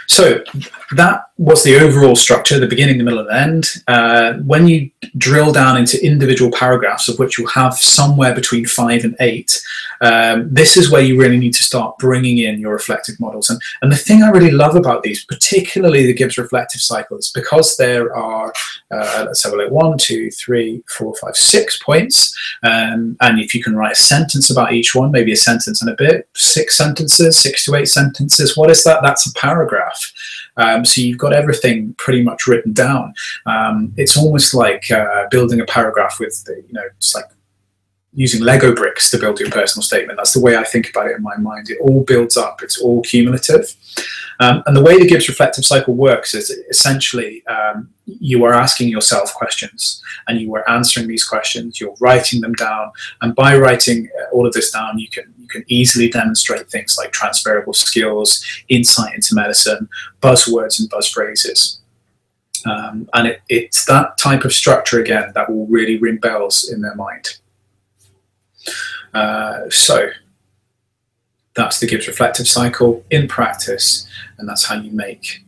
So that was the overall structure, the beginning, the middle, and the end. When you drill down into individual paragraphs, of which you'll have somewhere between 5 and 8, this is where you really need to start bringing in your reflective models. And the thing I really love about these, particularly the Gibbs reflective cycle, is because there are, let's have a look, 1, 2, 3, 4, 5, 6 points. And if you can write a sentence about each one, maybe a sentence and a bit, 6 sentences, 6 to 8 sentences, what is that? That's a paragraph. So you've got everything pretty much written down. It's almost like building a paragraph with, it's like using Lego bricks to build your personal statement. That's the way I think about it in my mind. It all builds up. It's all cumulative. And the way the Gibbs reflective cycle works is essentially you are asking yourself questions, and you are answering these questions. You're writing them down, and by writing all of this down, you can easily demonstrate things like transferable skills, insight into medicine, buzzwords and buzz phrases. And it's that type of structure, again, that will really ring bells in their mind. So that's the Gibbs reflective cycle in practice, and that's how you make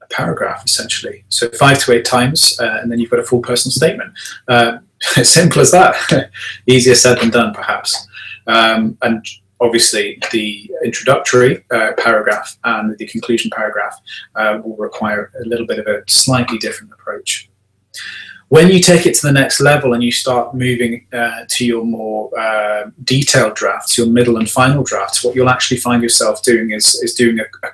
a paragraph, essentially. So 5 to 8 times, and then you've got a full personal statement. Simple as that. Easier said than done, perhaps. And obviously, the introductory paragraph and the conclusion paragraph will require a little bit of a slightly different approach. When you take it to the next level and you start moving to your more detailed drafts, your middle and final drafts, what you'll actually find yourself doing is doing a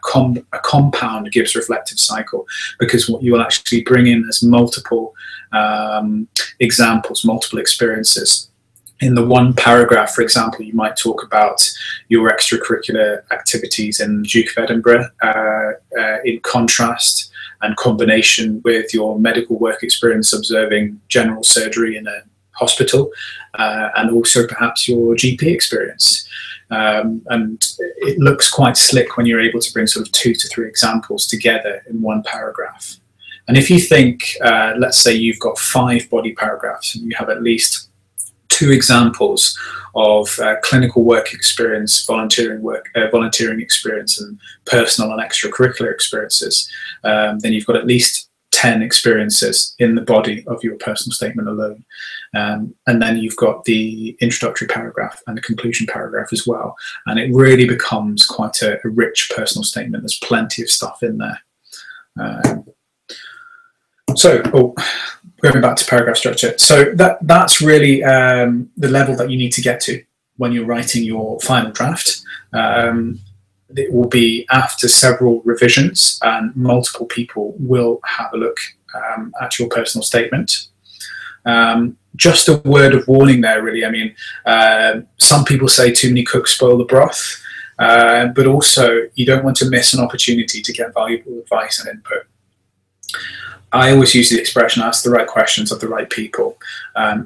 compound Gibbs reflective cycle, because what you will actually bring in is multiple examples, multiple experiences. In the one paragraph, for example, you might talk about your extracurricular activities in the Duke of Edinburgh in contrast and combination with your medical work experience observing general surgery in a hospital, and also perhaps your GP experience. And it looks quite slick when you're able to bring sort of 2 to 3 examples together in one paragraph. And if you think, let's say you've got 5 body paragraphs and you have at least 2 examples of clinical work experience, volunteering experience, and personal and extracurricular experiences, then you've got at least 10 experiences in the body of your personal statement alone. And then you've got the introductory paragraph and the conclusion paragraph as well. And it really becomes quite a rich personal statement. There's plenty of stuff in there. Going back to paragraph structure. So that's really the level that you need to get to when you're writing your final draft. It will be after several revisions, and multiple people will have a look at your personal statement. Just a word of warning there, really. I mean, some people say too many cooks spoil the broth, but also you don't want to miss an opportunity to get valuable advice and input. I always use the expression, ask the right questions of the right people.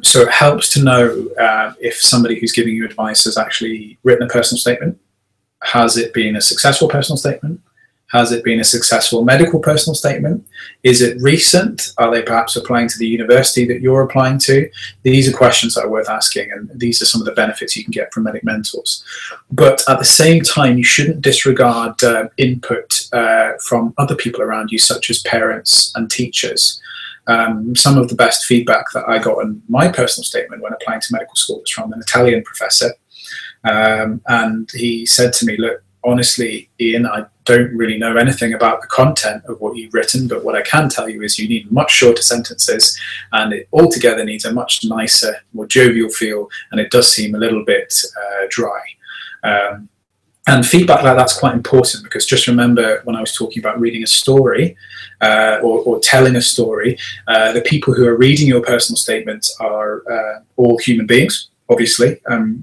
So it helps to know if somebody who's giving you advice has actually written a personal statement. Has it been a successful personal statement? Has it been a successful medical personal statement? Is it recent? Are they perhaps applying to the university that you're applying to? These are questions that are worth asking, and these are some of the benefits you can get from Medic Mentors. But at the same time, you shouldn't disregard input from other people around you, such as parents and teachers. Some of the best feedback that I got on my personal statement when applying to medical school was from an Italian professor. And he said to me, look, honestly, Ian, I don't really know anything about the content of what you've written, but what I can tell you is you need much shorter sentences, and it altogether needs a much nicer, more jovial feel, and it does seem a little bit dry. And feedback like that's quite important, because just remember when I was talking about reading a story or telling a story, the people who are reading your personal statement are all human beings, obviously,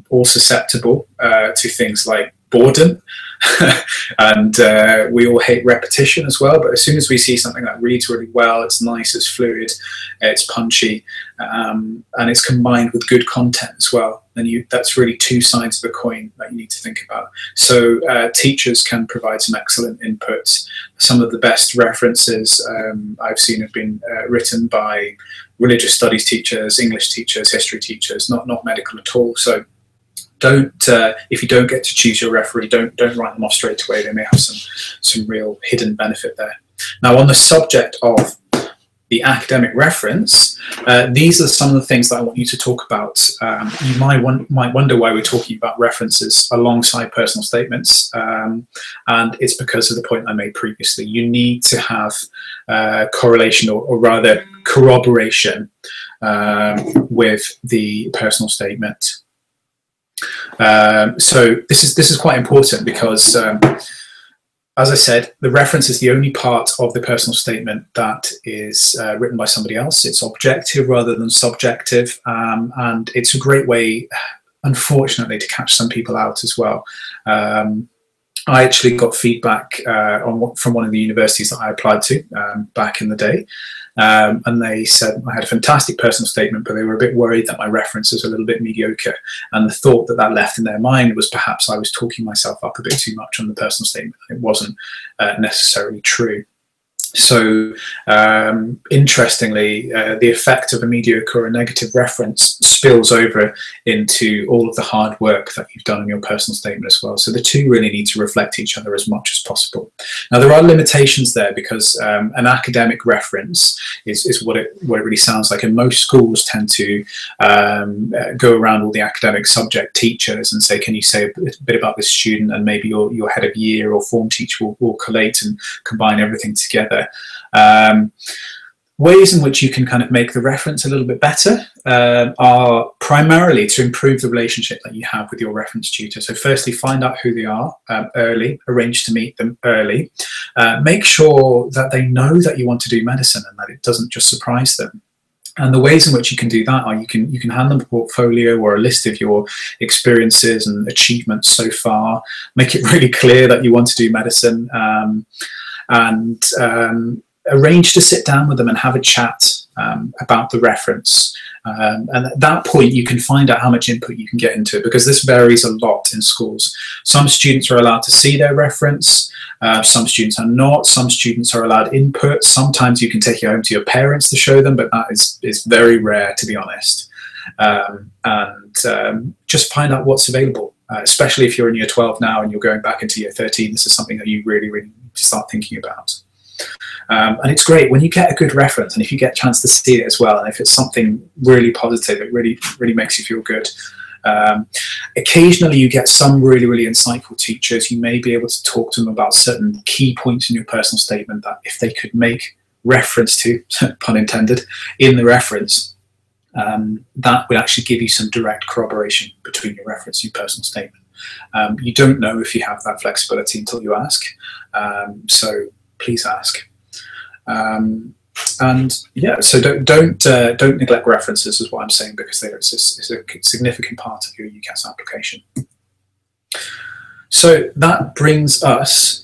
all susceptible to things like boredom. And we all hate repetition as well, but as soon as we see something that reads really well, it's nice, it's fluid, it's punchy, and it's combined with good content as well, then that's really 2 sides of the coin that you need to think about. So teachers can provide some excellent inputs. Some of the best references I've seen have been written by religious studies teachers, English teachers, history teachers, not medical at all. So don't, if you don't get to choose your referee, don't write them off straight away. They may have some real hidden benefit there. Now, on the subject of the academic reference, these are some of the things that I want you to talk about. You might wonder why we're talking about references alongside personal statements, and it's because of the point I made previously. You need to have correlation, or rather corroboration, with the personal statement. So this is quite important, because as I said, the reference is the only part of the personal statement that is written by somebody else. It's objective rather than subjective, and it's a great way, unfortunately, to catch some people out as well. I actually got feedback from one of the universities that I applied to back in the day, and they said I had a fantastic personal statement, but they were a bit worried that my reference was a little bit mediocre, and the thought that left in their mind was perhaps I was talking myself up a bit too much on the personal statement. It wasn't necessarily true. So interestingly, the effect of a mediocre or a negative reference spills over into all of the hard work that you've done in your personal statement as well. So the 2 really need to reflect each other as much as possible. Now, there are limitations there, because an academic reference is what it really sounds like, and most schools tend to go around all the academic subject teachers and say, can you say a bit about this student, and maybe your head of year or form teacher will collate and combine everything together. Ways in which you can kind of make the reference a little bit better are primarily to improve the relationship that you have with your reference tutor. So firstly, find out who they are early, arrange to meet them early, make sure that they know that you want to do medicine and that it doesn't just surprise them. And the ways in which you can do that are you can hand them a portfolio or a list of your experiences and achievements so far, make it really clear that you want to do medicine, and arrange to sit down with them and have a chat about the reference. And at that point, you can find out how much input you can get into it, because this varies a lot in schools. Some students are allowed to see their reference, some students are not, some students are allowed input. Sometimes you can take it home to your parents to show them, but that is very rare, to be honest. Just find out what's available, especially if you're in year 12 now and you're going back into year 13. This is something that you really need to start thinking about. And it's great when you get a good reference, and if you get a chance to see it as well, and if it's something really positive, it really makes you feel good. Occasionally you get some really insightful teachers. You may be able to talk to them about certain key points in your personal statement that if they could make reference to, pun intended, in the reference, that would actually give you some direct corroboration between your reference and your personal statement. You don't know if you have that flexibility until you ask, so please ask. And yeah, so don't neglect references, is what I'm saying, because it's a significant part of your UCAS application. So that brings us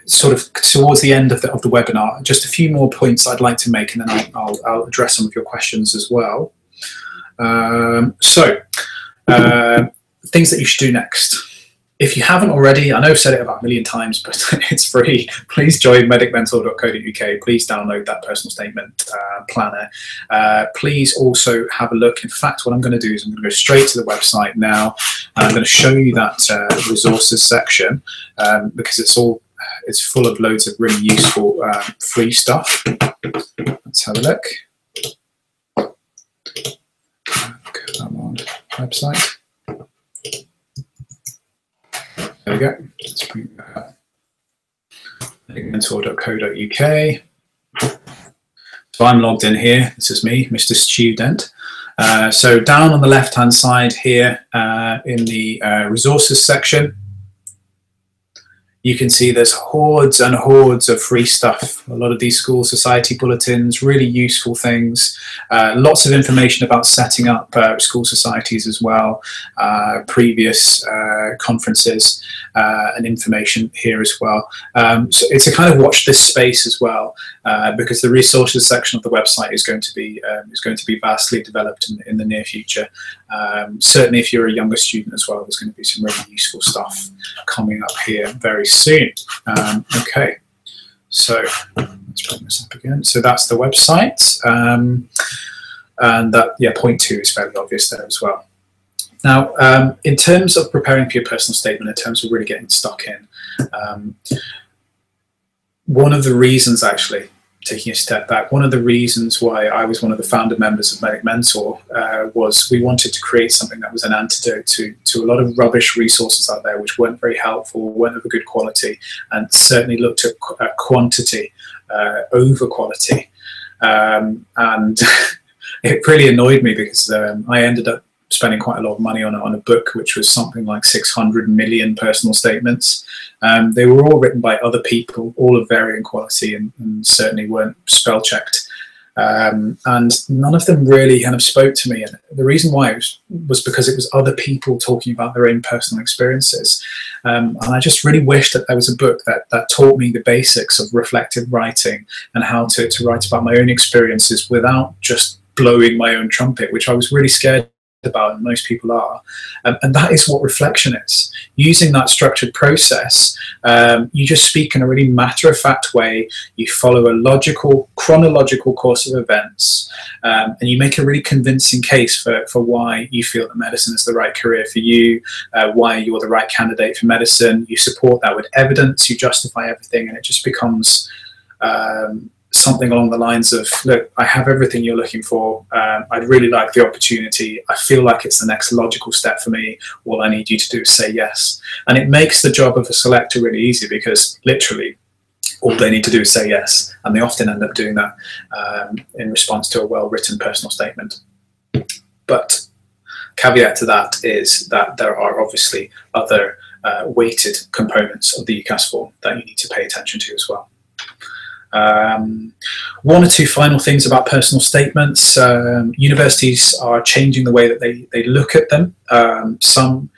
sort of towards the end of the webinar. Just a few more points I'd like to make, and then I'll address some of your questions as well. Things that you should do next. If you haven't already, I know I've said it about a million times, but it's free. Please join medicmentor.co.uk. Please download that personal statement planner. Please also have a look. In fact, what I'm going to do is I'm going to go straight to the website now, and I'm going to show you that resources section, because it's full of loads of really useful free stuff. Let's have a look. Come on, website. There we go. Let's bring mentor.co.uk. So I'm logged in here. This is me, Mr. Student. So down on the left-hand side here in the resources section, you can see there's hordes and hordes of free stuff. A lot of these school society bulletins, really useful things. Lots of information about setting up school societies as well, previous conferences, and information here as well. So it's a kind of watch this space as well, because the resources section of the website is going to be vastly developed in the near future. Certainly, if you're a younger student as well, there's going to be some really useful stuff coming up here very soon. Okay, so let's bring this up again. So that's the website, and that, yeah, point 2 is fairly obvious there as well. Now, in terms of preparing for your personal statement, in terms of really getting stuck in, one of the reasons, actually, taking a step back, one of the reasons why I was one of the founder members of Medic Mentor was we wanted to create something that was an antidote to a lot of rubbish resources out there which weren't very helpful, weren't of a good quality, and certainly looked at quantity over quality. And it really annoyed me, because I ended up spending quite a lot of money on a book which was something like 600 million personal statements. They were all written by other people, all of varying quality, and certainly weren't spell checked. And none of them really kind of spoke to me. And the reason why was because it was other people talking about their own personal experiences. And I just really wish that there was a book that taught me the basics of reflective writing and how to write about my own experiences without just blowing my own trumpet, which I was really scared about, and most people are. And that is what reflection is. Using that structured process, you just speak in a really matter-of-fact way, you follow a logical, chronological course of events, and you make a really convincing case for why you feel that medicine is the right career for you, why you're the right candidate for medicine. You support that with evidence, you justify everything, and it just becomes something along the lines of, look, I have everything you're looking for. I'd really like the opportunity. I feel like it's the next logical step for me. All I need you to do is say yes. And it makes the job of a selector really easy, because literally All they need to do is say yes, and they often end up doing that in response to a well-written personal statement. But caveat to that is that there are obviously other weighted components of the UCAS form that you need to pay attention to as well. One or two final things about personal statements. Universities are changing the way that they look at them. Some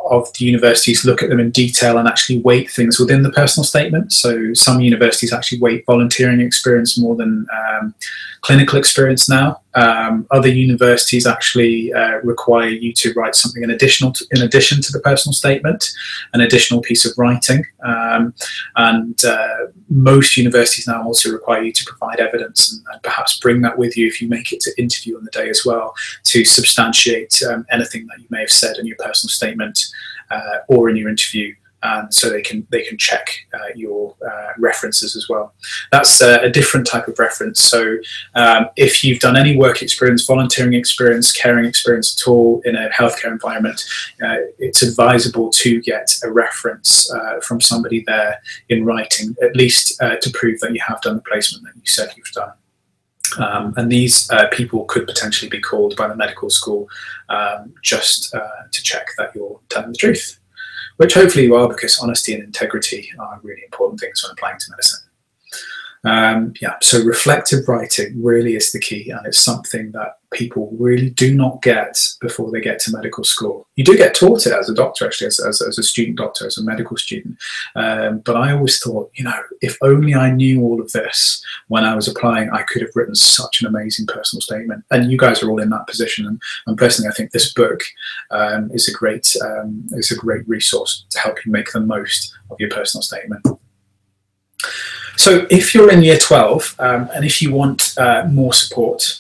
of the universities look at them in detail and actually weight things within the personal statement. So some universities actually weight volunteering experience more than clinical experience now. Other universities actually require you to write something in addition to the personal statement, an additional piece of writing. And most universities now also require you to provide evidence and perhaps bring that with you if you make it to interview on the day as well, to substantiate anything that you may have said in your personal statement or in your interview. And so they can check your references as well. That's a different type of reference. So if you've done any work experience, volunteering experience, caring experience at all in a healthcare environment, it's advisable to get a reference from somebody there in writing, at least to prove that you have done the placement that you said you've done. And these people could potentially be called by the medical school just to check that you're telling the truth, which hopefully you are, because honesty and integrity are really important things when applying to medicine. Yeah, so reflective writing really is the key, and it's something that people really do not get before they get to medical school. You do get taught it as a doctor, actually, as a student doctor, as a medical student. But I always thought, you know, if only I knew all of this when I was applying, I could have written such an amazing personal statement. And you guys are all in that position. And personally, I think this book is a great resource to help you make the most of your personal statement. So if you're in year 12 and if you want more support,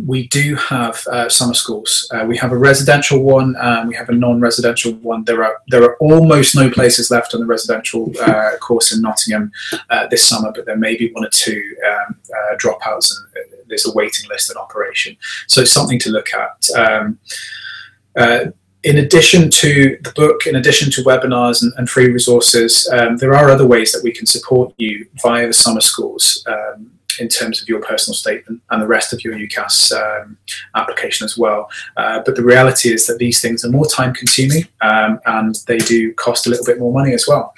we do have summer schools. We have a residential one and we have a non-residential one. There are almost no places left on the residential course in Nottingham this summer, but there may be one or two dropouts, and there's a waiting list in operation. So it's something to look at. In addition to the book, in addition to webinars and free resources, there are other ways that we can support you via the summer schools in terms of your personal statement and the rest of your UCAS application as well. But the reality is that these things are more time consuming and they do cost a little bit more money as well.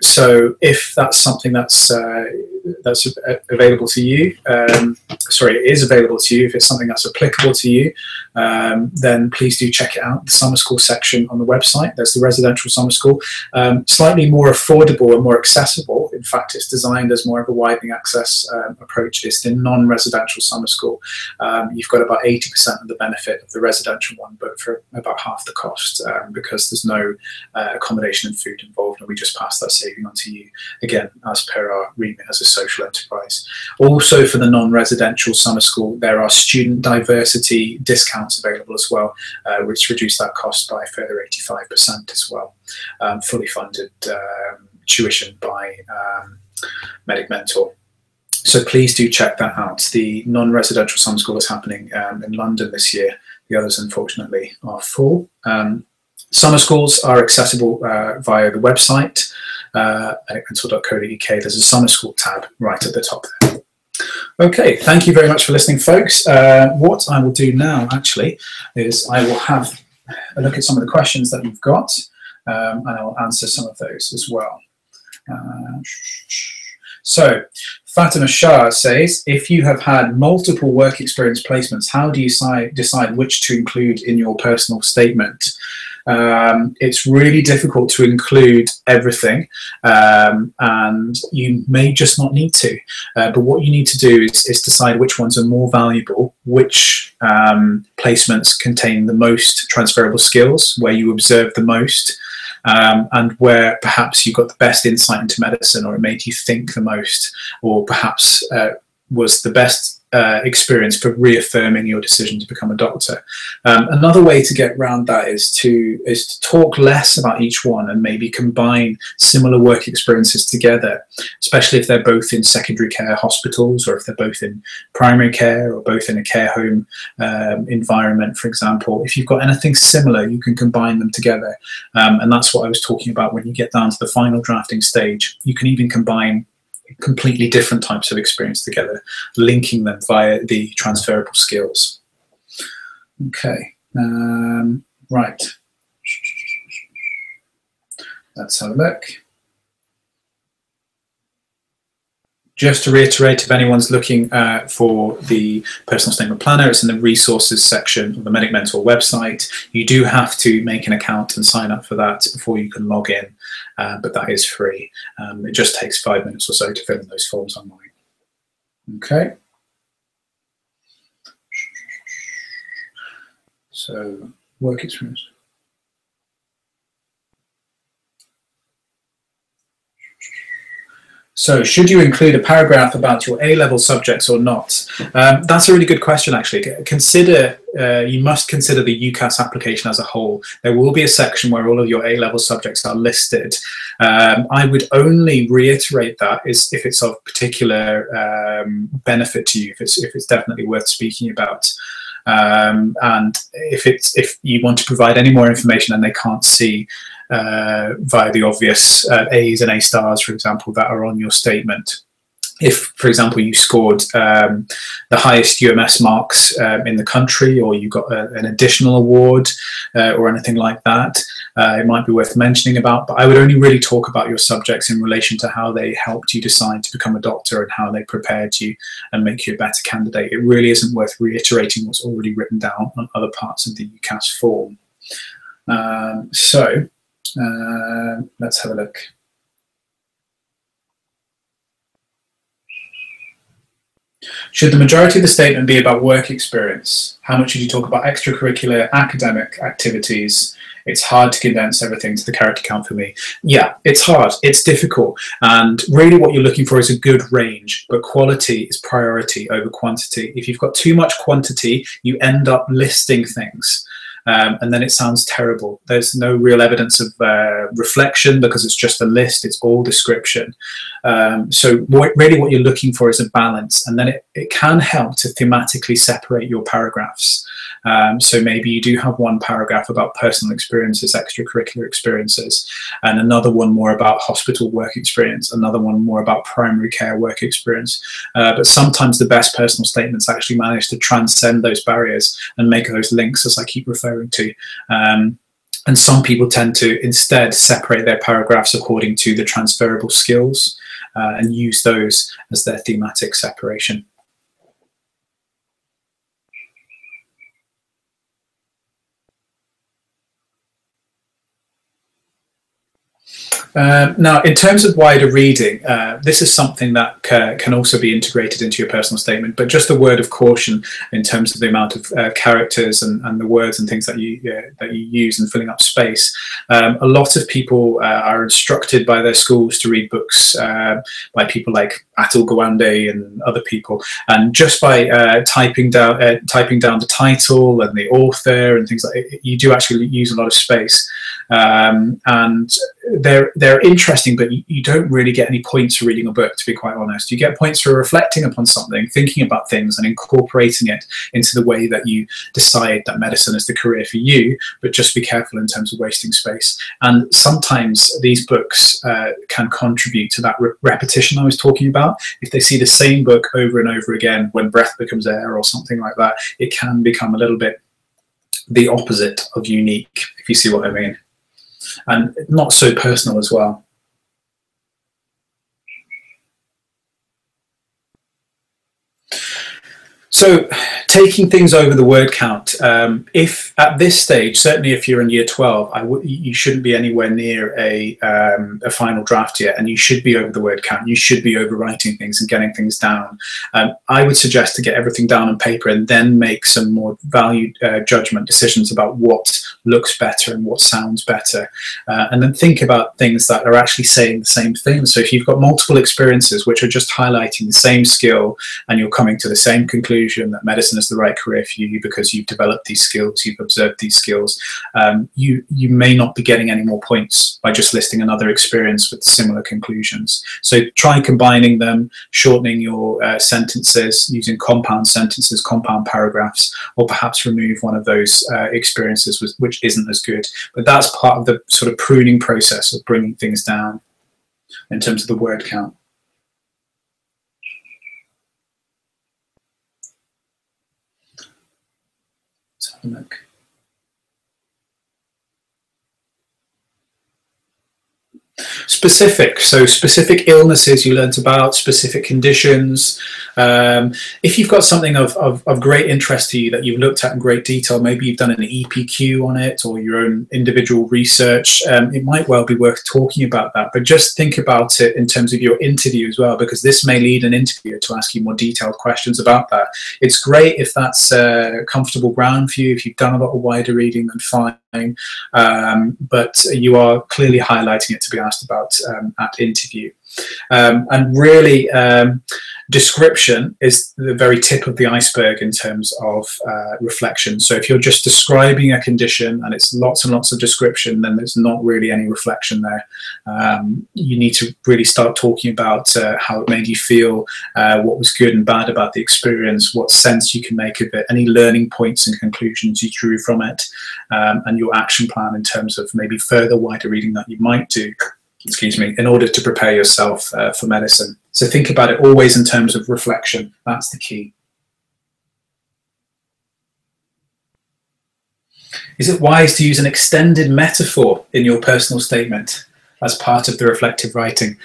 So if that's something that's available to you, it is available to you, if it's something that's applicable to you, then please do check it out. The summer school section on the website, there's the residential summer school, slightly more affordable and more accessible. In fact, it's designed as more of a widening access approach. It's the non-residential summer school. You've got about 80% of the benefit of the residential one, but for about half the cost, because there's no accommodation and food involved, and we just pass that saving on to you, again, as per our remit as a social enterprise. Also, for the non-residential summer school, there are student diversity discounts available as well, which reduce that cost by a further 85% as well. Fully funded tuition by Medic Mentor. So please do check that out. The non-residential summer school is happening in London this year. The others, unfortunately, are full. Summer schools are accessible via the website, medicmentor.co.uk. There's a summer school tab right at the top there. Okay, thank you very much for listening, folks. What I will do now, actually, is I will have a look at some of the questions that you've got, and I will answer some of those as well. So, Fatima Shah says, if you have had multiple work experience placements, how do you decide which to include in your personal statement? It's really difficult to include everything, and you may just not need to. But what you need to do is decide which ones are more valuable, which placements contain the most transferable skills, where you observe the most, and where perhaps you got the best insight into medicine, or it made you think the most, or perhaps was the best experience for reaffirming your decision to become a doctor. Another way to get around that is to talk less about each one and maybe combine similar work experiences together, especially if they're both in secondary care hospitals, or if they're both in primary care, or both in a care home environment, for example. If you've got anything similar, you can combine them together. And that's what I was talking about when you get down to the final drafting stage. You can even combine completely different types of experience together, linking them via the transferable skills. Okay, right. Let's have a look. Just to reiterate, if anyone's looking for the personal statement planner, it's in the resources section of the Medic Mentor website. You do have to make an account and sign up for that before you can log in, but that is free. It just takes 5 minutes or so to fill in those forms online. Okay. So, work experience. So, should you include a paragraph about your A-level subjects or not? That's a really good question, actually. You must consider the UCAS application as a whole. There will be a section where all of your A-level subjects are listed. I would only reiterate that if it's of particular benefit to you, if it's definitely worth speaking about. And if you want to provide any more information and they can't see via the obvious A's and A stars, for example, that are on your statement. If, for example, you scored the highest UMS marks in the country, or you got an additional award or anything like that, it might be worth mentioning about. But I would only really talk about your subjects in relation to how they helped you decide to become a doctor and how they prepared you and make you a better candidate. It really isn't worth reiterating what's already written down on other parts of the UCAS form. Let's have a look. Should the majority of the statement be about work experience? How much should you talk about extracurricular academic activities? It's hard to condense everything to the character count for me. Yeah, it's hard, it's difficult. And really what you're looking for is a good range, but quality is priority over quantity. If you've got too much quantity, you end up listing things. And then it sounds terrible. There's no real evidence of reflection because it's just a list, it's all description. So really what you're looking for is a balance, and then it can help to thematically separate your paragraphs. So maybe you do have one paragraph about personal experiences, extracurricular experiences, and another one more about hospital work experience, another one more about primary care work experience. But sometimes the best personal statements actually manage to transcend those barriers and make those links, as I keep referring to. And some people tend to instead separate their paragraphs according to the transferable skills and use those as their thematic separation. Now, in terms of wider reading, this is something that can also be integrated into your personal statement, but just a word of caution in terms of the amount of characters and the words and things that you use in filling up space. A lot of people are instructed by their schools to read books by people like Atul Gawande and other people, and just by typing down the title and the author and things like that, you do actually use a lot of space. And they're interesting, but you don't really get any points for reading a book, to be quite honest. You get points for reflecting upon something, thinking about things and incorporating it into the way that you decide that medicine is the career for you, but just be careful in terms of wasting space. And sometimes these books can contribute to that repetition I was talking about. If they see the same book over and over again, when breath becomes air or something like that, it can become a little bit the opposite of unique, if you see what I mean. And not so personal as well. So Taking things over the word count. If at this stage, certainly if you're in year 12, you shouldn't be anywhere near a final draft yet, and you should be over the word count. You should be overwriting things and getting things down. I would suggest to get everything down on paper and then make some more value judgment decisions about what looks better and what sounds better, and then think about things that are actually saying the same thing. So if you've got multiple experiences which are just highlighting the same skill, and you're coming to the same conclusion that medicine is the right career for you because you've developed these skills, you've observed these skills, you may not be getting any more points by just listing another experience with similar conclusions. So try combining them, shortening your sentences, using compound sentences, compound paragraphs, or perhaps remove one of those experiences which isn't as good. But that's part of the sort of pruning process of bringing things down in terms of the word count. Let's have a look. Specific, so specific illnesses you learnt about, specific conditions. If you've got something of great interest to you that you've looked at in great detail, maybe you've done an EPQ on it or your own individual research, it might well be worth talking about that. But just think about it in terms of your interview as well, because this may lead an interviewer to ask you more detailed questions about that. It's great if that's comfortable ground for you. If you've done a lot of wider reading, then fine. But you are clearly highlighting it to be asked about at interview. And really, description is the very tip of the iceberg in terms of reflection. So if you're just describing a condition and it's lots and lots of description, then there's not really any reflection there. You need to really start talking about how it made you feel, what was good and bad about the experience, what sense you can make of it, any learning points and conclusions you drew from it, and your action plan in terms of maybe further wider reading that you might do, excuse me, in order to prepare yourself for medicine. So think about it always in terms of reflection. That's the key. Is it wise to use an extended metaphor in your personal statement as part of the reflective writing?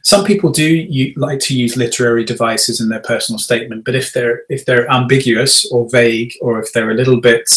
Some people do like to use literary devices in their personal statement, but if they're ambiguous or vague, or if they're a little bit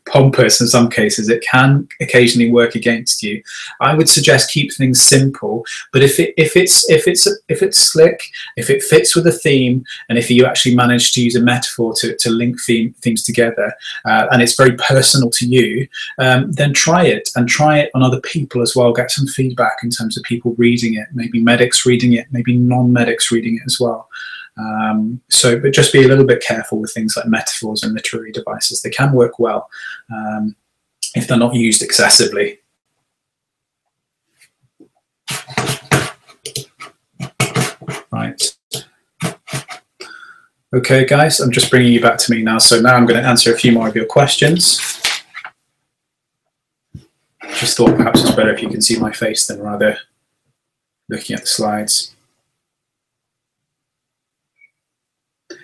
pompous in some cases, it can occasionally work against you. I would suggest keep things simple, but if it's slick, if it fits with a theme, and if you actually manage to use a metaphor to link themes together, and it's very personal to you, then try it, and try it on other people as well. Get some feedback in terms of people reading it, maybe medics reading it, maybe non-medics reading it as well. But just be a little bit careful with things like metaphors and literary devices. They can work well if they're not used excessively. Right. Okay, guys, I'm just bringing you back to me now. So now I'm going to answer a few more of your questions. Just thought perhaps it's better if you can see my face than rather looking at the slides.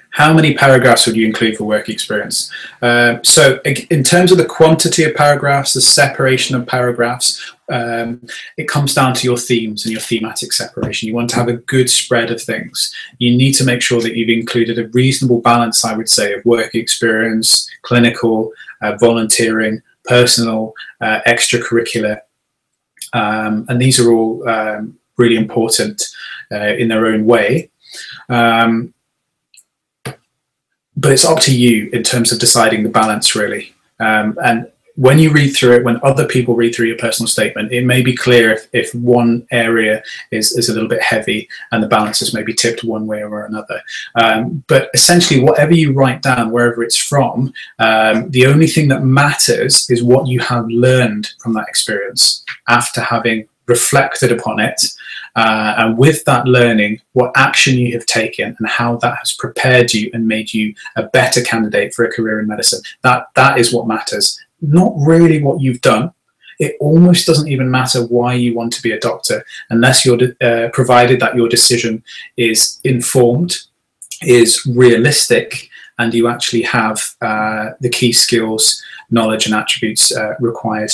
How many paragraphs would you include for work experience? So in terms of the quantity of paragraphs, the separation of paragraphs, it comes down to your themes and your thematic separation. You want to have a good spread of things. You need to make sure that you've included a reasonable balance, I would say, of work experience, clinical, volunteering, personal, extracurricular, and these are all really important in their own way. But it's up to you in terms of deciding the balance, really. And when you read through it, when other people read through your personal statement, it may be clear if one area is a little bit heavy and the balance is maybe tipped one way or another. But essentially, whatever you write down, wherever it's from, the only thing that matters is what you have learned from that experience after having reflected upon it. And with that learning, what action you have taken and how that has prepared you and made you a better candidate for a career in medicine. That is what matters. Not really what you've done. It almost doesn't even matter why you want to be a doctor, unless you're provided that your decision is informed, is realistic, and you actually have the key skills, knowledge and attributes required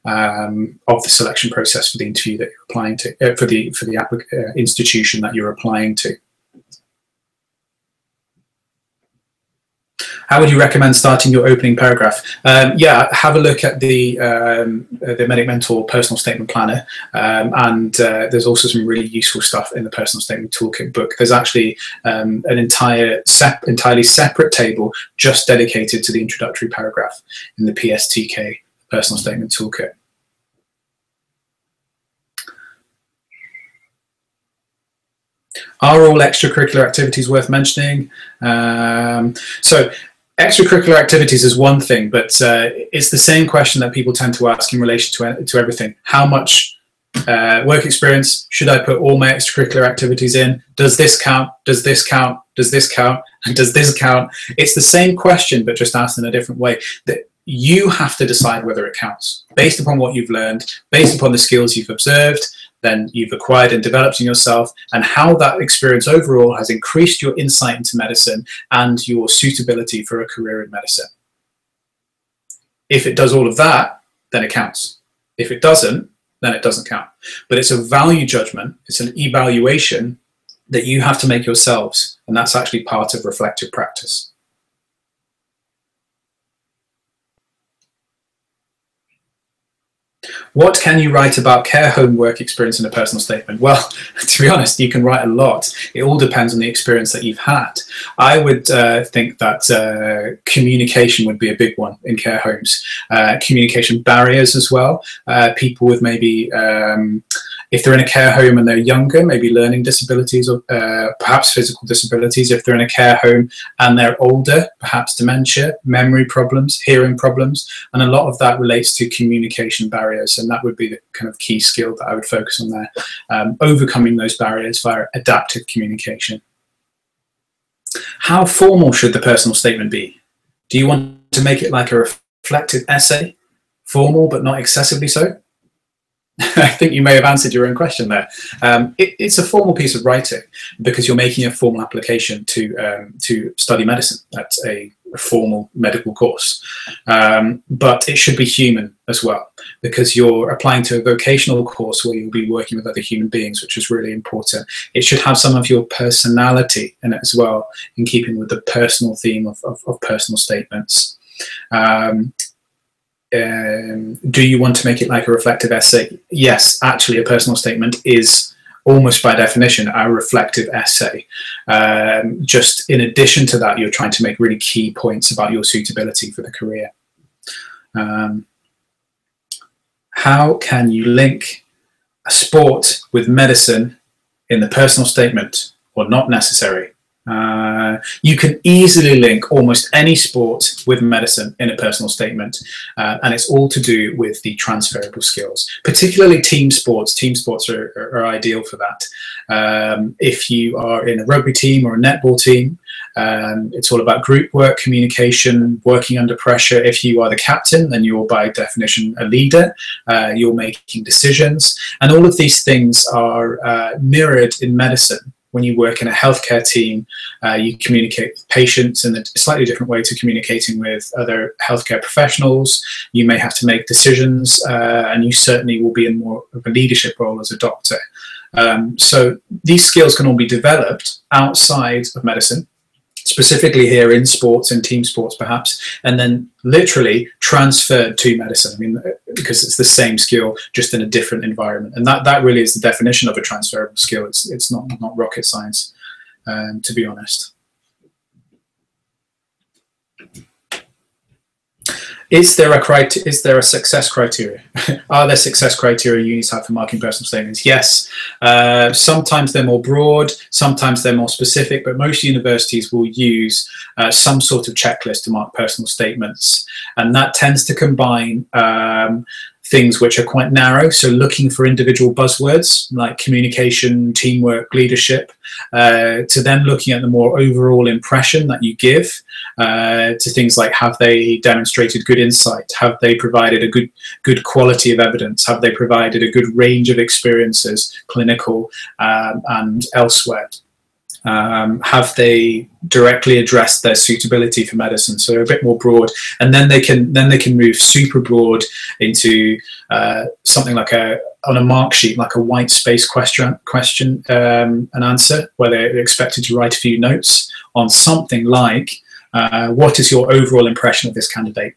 of the selection process for the interview that you're applying to, for the institution that you're applying to. How would you recommend starting your opening paragraph? Yeah, have a look at the Medic Mentor Personal Statement Planner, and there's also some really useful stuff in the Personal Statement Toolkit book. There's actually an entirely separate table just dedicated to the introductory paragraph in the PSTK Personal Statement Toolkit. Are all extracurricular activities worth mentioning? So extracurricular activities is one thing, but it's the same question that people tend to ask in relation to everything. How much work experience should I put all my extracurricular activities in? Does this count? Does this count? Does this count? And does this count? It's the same question, but just asked in a different way. That you have to decide whether it counts based upon what you've learned, based upon the skills you've observed, then you've acquired and developed in yourself, and how that experience overall has increased your insight into medicine and your suitability for a career in medicine. If it does all of that, then it counts. If it doesn't, then it doesn't count. But it's a value judgment, it's an evaluation that you have to make yourselves, and that's actually part of reflective practice. What can you write about care home work experience in a personal statement? Well, to be honest, you can write a lot. It all depends on the experience that you've had. I would think that communication would be a big one in care homes. Communication barriers as well. People with maybe, if they're in a care home and they're younger, maybe learning disabilities or perhaps physical disabilities. If they're in a care home and they're older, perhaps dementia, memory problems, hearing problems, and a lot of that relates to communication barriers, and that would be the kind of key skill that I would focus on there. Overcoming those barriers via adaptive communication. How formal should the personal statement be? Do you want to make it like a reflective essay? Formal but not excessively so? I think you may have answered your own question there. It's a formal piece of writing because you're making a formal application to study medicine at a formal medical course. But it should be human as well, because you're applying to a vocational course where you'll be working with other human beings, which is really important. It should have some of your personality in it as well, in keeping with the personal theme of personal statements. Do you want to make it like a reflective essay? Yes, actually a personal statement is almost by definition a reflective essay. Just in addition to that, you're trying to make really key points about your suitability for the career. How can you link a sport with medicine in the personal statement, or not necessary? You can easily link almost any sport with medicine in a personal statement, and it's all to do with the transferable skills, particularly team sports. Team sports are ideal for that. If you are in a rugby team or a netball team, it's all about group work, communication, working under pressure. If you are the captain, then you're by definition a leader. You're making decisions, and all of these things are mirrored in medicine. When you work in a healthcare team, you communicate with patients in a slightly different way to communicating with other healthcare professionals. You may have to make decisions, and you certainly will be in more of a leadership role as a doctor. So these skills can all be developed outside of medicine, specifically here in sports and team sports perhaps, and then literally transferred to medicine. I mean, because it's the same skill, just in a different environment. And that really is the definition of a transferable skill. It's not rocket science, to be honest. Is there a success criteria? Are there success criteria unis have for marking personal statements? Yes. Sometimes they're more broad, sometimes they're more specific, but most universities will use some sort of checklist to mark personal statements. And that tends to combine things which are quite narrow, so looking for individual buzzwords like communication, teamwork, leadership, to then looking at the more overall impression that you give, to things like, have they demonstrated good insight? Have they provided a good quality of evidence? Have they provided a good range of experiences, clinical and elsewhere? Have they directly addressed their suitability for medicine? So a bit more broad, and then they can move super broad into something like on a mark sheet, like a white space question and answer, where they're expected to write a few notes on something like What is your overall impression of this candidate?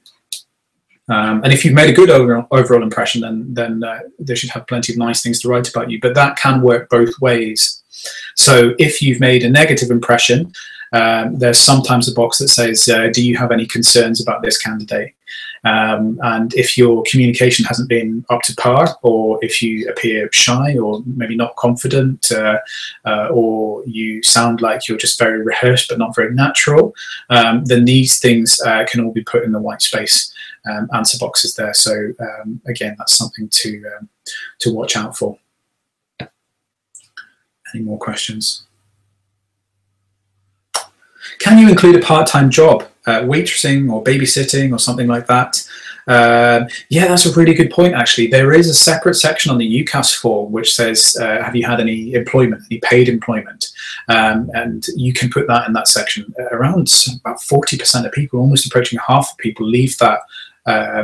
And if you've made a good overall impression, then they should have plenty of nice things to write about you. But that can work both ways. So if you've made a negative impression, there's sometimes a box that says, do you have any concerns about this candidate? And if your communication hasn't been up to par, or if you appear shy or maybe not confident, or you sound like you're just very rehearsed but not very natural, then these things can all be put in the white space answer boxes there. So again, that's something to watch out for. Any more questions? Can you include a part-time job, waitressing or babysitting or something like that? Yeah, that's a really good point, actually. There is a separate section on the UCAS form which says, have you had any employment, any paid employment? And you can put that in that section. Around about 40% of people, almost approaching half of people, leave that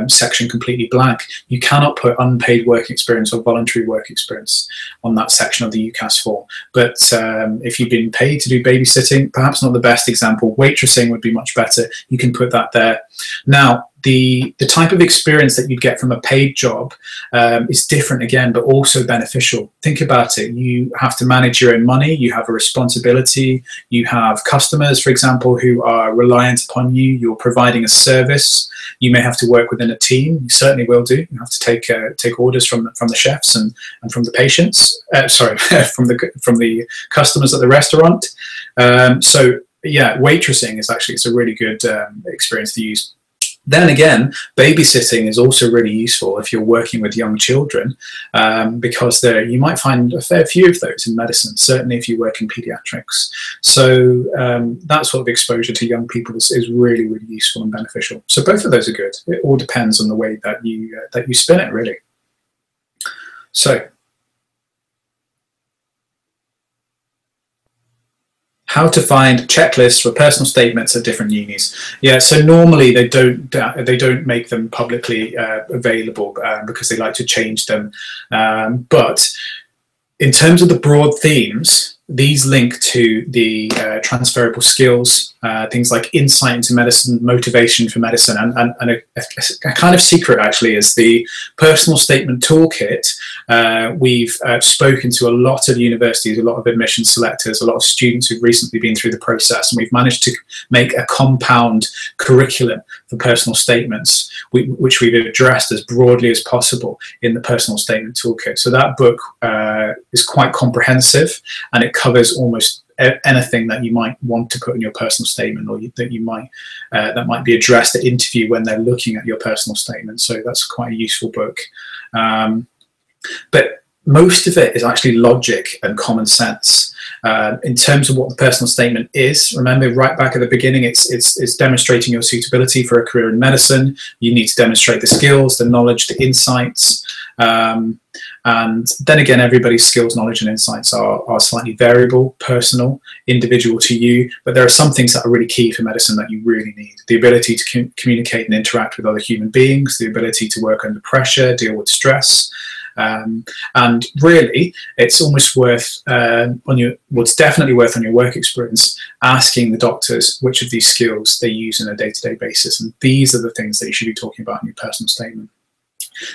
section completely blank. You cannot put unpaid work experience or voluntary work experience on that section of the UCAS form. But if you've been paid to do babysitting, perhaps not the best example. Waitressing would be much better. You can put that there. Now, the type of experience that you'd get from a paid job is different again, but also beneficial. Think about it. You have to manage your own money. You have a responsibility. You have customers, for example, who are reliant upon you. You're providing a service. You may have to work within a team. You certainly will do. You have to take orders from the chefs and from the patients. Sorry, from the customers at the restaurant. So yeah, waitressing is actually, it's a really good experience to use. Then again, babysitting is also really useful if you're working with young children, because you might find a fair few of those in medicine, certainly if you work in pediatrics. So that sort of exposure to young people is really, really useful and beneficial. So both of those are good. It all depends on the way that you spin it, really. So, how to find checklists for personal statements at different unis. Yeah, so normally they don't make them publicly available because they like to change them. But in terms of the broad themes, these link to the transferable skills, things like insight into medicine, motivation for medicine, and a kind of secret actually is the personal statement toolkit. We've spoken to a lot of universities, a lot of admission selectors, a lot of students who've recently been through the process, and we've managed to make a compound curriculum for personal statements, which we've addressed as broadly as possible in the personal statement toolkit. So that book is quite comprehensive, and it covers almost anything that you might want to put in your personal statement, or that might be addressed at interview when they're looking at your personal statement. So that's quite a useful book. But most of it is actually logic and common sense. In terms of what the personal statement is, remember right back at the beginning, it's demonstrating your suitability for a career in medicine. You need to demonstrate the skills, the knowledge, the insights. And then again, everybody's skills, knowledge, and insights are slightly variable, personal, individual to you. But there are some things that are really key for medicine that you really need. The ability to communicate and interact with other human beings, the ability to work under pressure, deal with stress. And really, it's almost worth it's definitely worth on your work experience asking the doctors which of these skills they use on a day-to-day basis. And these are the things that you should be talking about in your personal statement.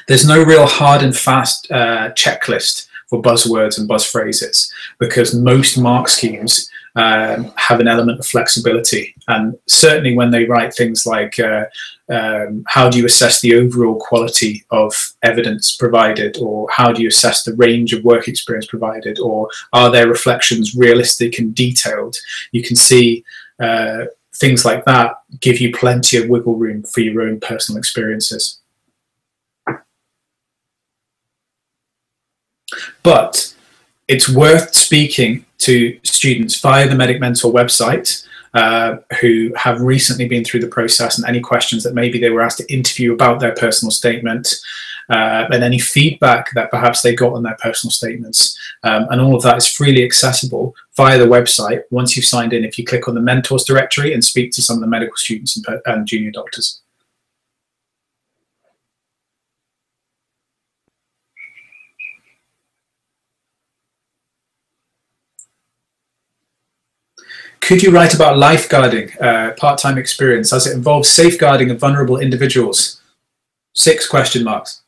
There's no real hard and fast checklist for buzzwords and buzz phrases, because most mark schemes have an element of flexibility. And certainly when they write things like, how do you assess the overall quality of evidence provided, or how do you assess the range of work experience provided, or are their reflections realistic and detailed, you can see things like that give you plenty of wiggle room for your own personal experiences. But it's worth speaking to students via the Medic Mentor website who have recently been through the process, and any questions that maybe they were asked to interview about their personal statement, and any feedback that perhaps they got on their personal statements. And all of that is freely accessible via the website once you've signed in, if you click on the mentors directory and speak to some of the medical students and junior doctors. Could you write about lifeguarding, part-time experience, as it involves safeguarding of vulnerable individuals? 6 question marks.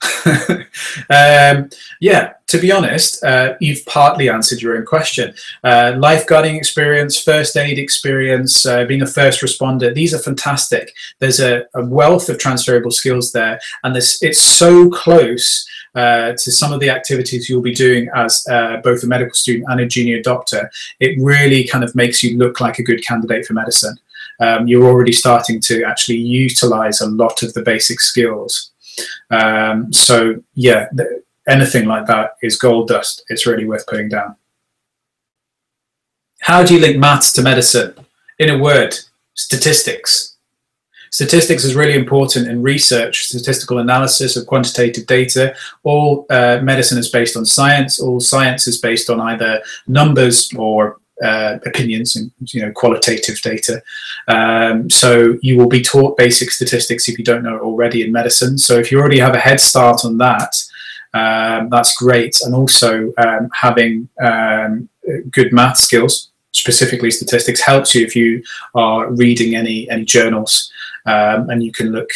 Yeah, to be honest, you've partly answered your own question. Lifeguarding experience, first aid experience, being a first responder, these are fantastic. There's a wealth of transferable skills there, and it's so close to some of the activities you'll be doing as both a medical student and a junior doctor. It really kind of makes you look like a good candidate for medicine. You're already starting to actually utilize a lot of the basic skills. So yeah, anything like that is gold dust. It's really worth putting down. How do you link maths to medicine? In a word, statistics. Statistics is really important in research, statistical analysis of quantitative data. All medicine is based on science. All science is based on either numbers or opinions and qualitative data. So you will be taught basic statistics if you don't know it already in medicine. So if you already have a head start on that, that's great. And also having good math skills, specifically statistics, helps you if you are reading any journals, and you can look,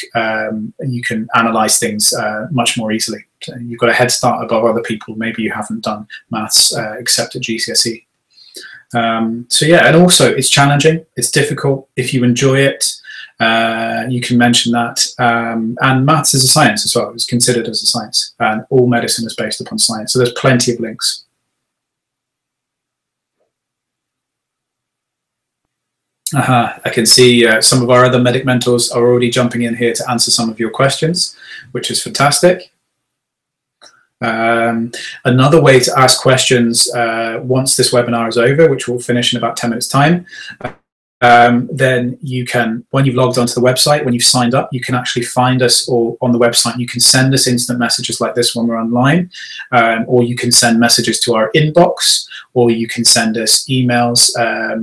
you can analyze things much more easily. So you've got a head start above other people. Maybe you haven't done maths except at GCSE. So yeah, and also it's challenging, it's difficult. If you enjoy it, you can mention that. And maths is a science as well. It's considered as a science, and all medicine is based upon science. So there's plenty of links. I can see some of our other medic mentors are already jumping in here to answer some of your questions, which is fantastic. Another way to ask questions once this webinar is over, which will finish in about 10 minutes time, then you can, when you've logged onto the website, when you've signed up, you can actually find us or on the website. You can send us instant messages like this when we're online, or you can send messages to our inbox, or you can send us emails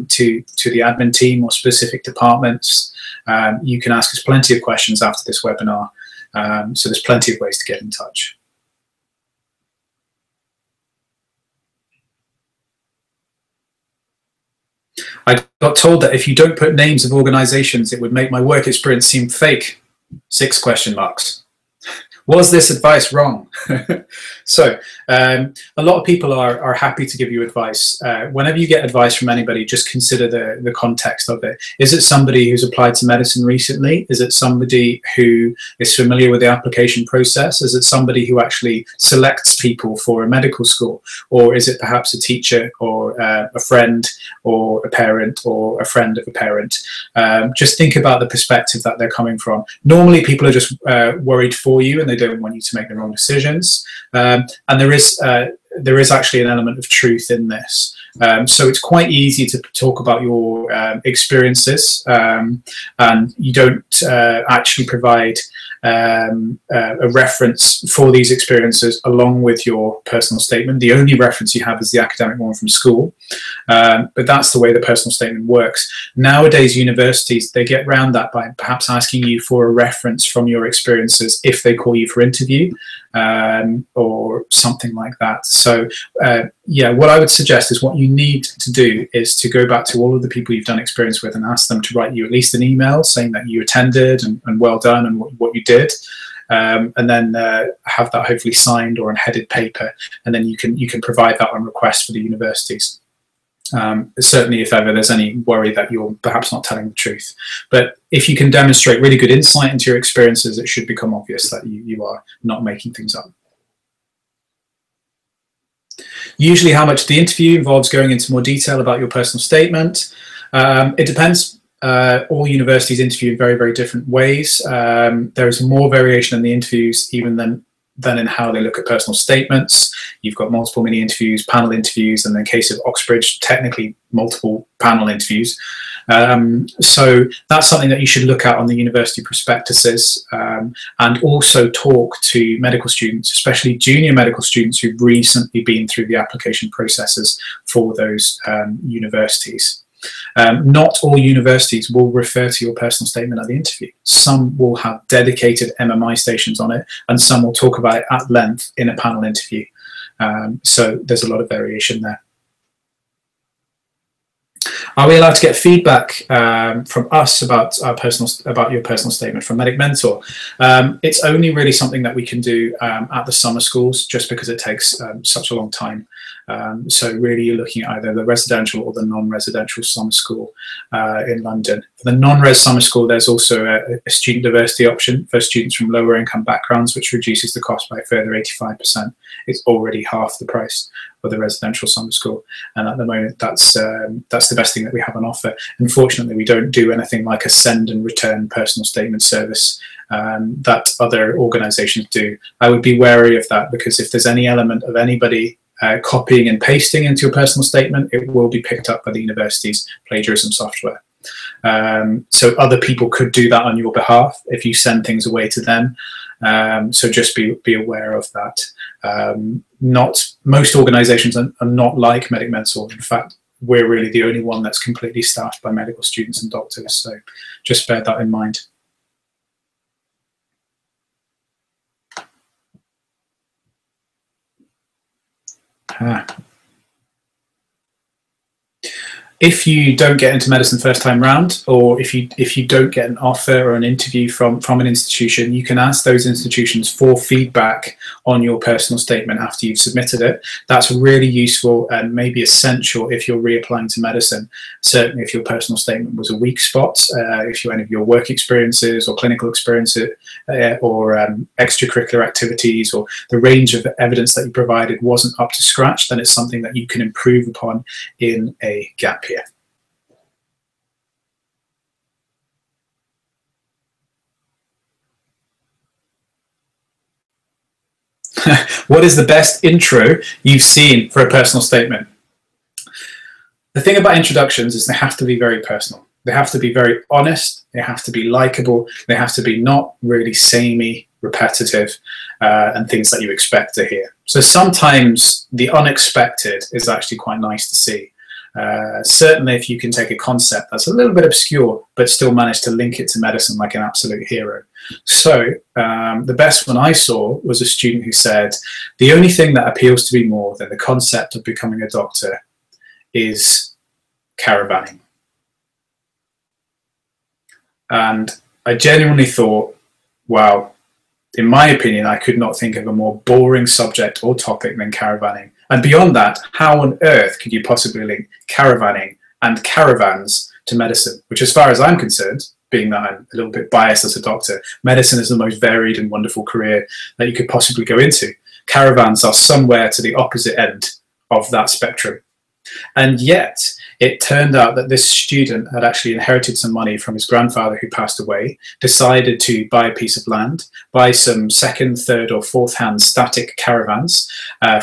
to the admin team or specific departments. You can ask us plenty of questions after this webinar. So there's plenty of ways to get in touch. I got told that if you don't put names of organizations, it would make my work experience seem fake. 6 question marks. Was this advice wrong? So a lot of people are happy to give you advice. Whenever you get advice from anybody, just consider the context of it. Is it somebody who's applied to medicine recently? Is it somebody who is familiar with the application process? Is it somebody who actually selects people for a medical school? Or is it perhaps a teacher or a friend or a parent or a friend of a parent? Just think about the perspective that they're coming from. Normally people are just worried for you, and they don't want you to make the wrong decisions. And there is actually an element of truth in this. So it's quite easy to talk about your experiences, and you don't actually provide a reference for these experiences along with your personal statement. The only reference you have is the academic one from school, but that's the way the personal statement works. Nowadays, universities, they get around that by perhaps asking you for a reference from your experiences if they call you for interview, or something like that. So yeah, what I would suggest is what you need to do is to go back to all of the people you've done experience with and ask them to write you at least an email saying that you attended and well done and what you did, and then have that hopefully signed or in headed paper, and then you can provide that on request for the universities. Certainly if ever there's any worry that you're perhaps not telling the truth. But if you can demonstrate really good insight into your experiences, it should become obvious that you are not making things up. Usually how much the interview involves going into more detail about your personal statement. It depends. All universities interview in very, very different ways. There is more variation in the interviews even than in how they look at personal statements. You've got multiple mini interviews, panel interviews, and in the case of Oxbridge, technically multiple panel interviews. So that's something that you should look at on the university prospectuses, and also talk to medical students, especially junior medical students who've recently been through the application processes for those universities. Not all universities will refer to your personal statement at the interview. Some will have dedicated MMI stations on it, and some will talk about it at length in a panel interview. So there's a lot of variation there. Are we allowed to get feedback from us about your personal statement from Medic Mentor? It's only really something that we can do at the summer schools, just because it takes such a long time. So really you're looking at either the residential or the non-residential summer school in London. For the non-res summer school, there's also a student diversity option for students from lower income backgrounds, which reduces the cost by a further 85%. It's already half the price for the residential summer school, and at the moment that's the best thing that we have on offer. Unfortunately, we don't do anything like a send and return personal statement service that other organisations do. I would be wary of that, because if there's any element of anybody copying and pasting into your personal statement, it will be picked up by the university's plagiarism software. So other people could do that on your behalf if you send things away to them. So just be aware of that. Not most organisations are not like Medic Mentor. In fact, we're really the only one that's completely staffed by medical students and doctors. So just bear that in mind. If you don't get into medicine first time round, or if you don't get an offer or an interview from an institution, you can ask those institutions for feedback on your personal statement after you've submitted it. That's really useful and maybe essential if you're reapplying to medicine. Certainly if your personal statement was a weak spot, if any of your work experiences or clinical experiences or extracurricular activities or the range of evidence that you provided wasn't up to scratch, then it's something that you can improve upon in a gap year. What is the best intro you've seen for a personal statement? The thing about introductions is they have to be very personal. They have to be very honest. They have to be likable. They have to be not really samey, repetitive, and things that you expect to hear. So sometimes the unexpected is actually quite nice to see. Certainly if you can take a concept that's a little bit obscure but still manage to link it to medicine like an absolute hero. So the best one I saw was a student who said, the only thing that appeals to me more than the concept of becoming a doctor is caravanning. And I genuinely thought, wow, in my opinion, I could not think of a more boring subject or topic than caravanning. And beyond that, how on earth could you possibly link caravanning and caravans to medicine? Which, as far as I'm concerned, being that I'm a little bit biased as a doctor, medicine is the most varied and wonderful career that you could possibly go into. Caravans are somewhere to the opposite end of that spectrum. And yet, it turned out that this student had actually inherited some money from his grandfather who passed away, decided to buy a piece of land, buy some second, third or fourth hand static caravans,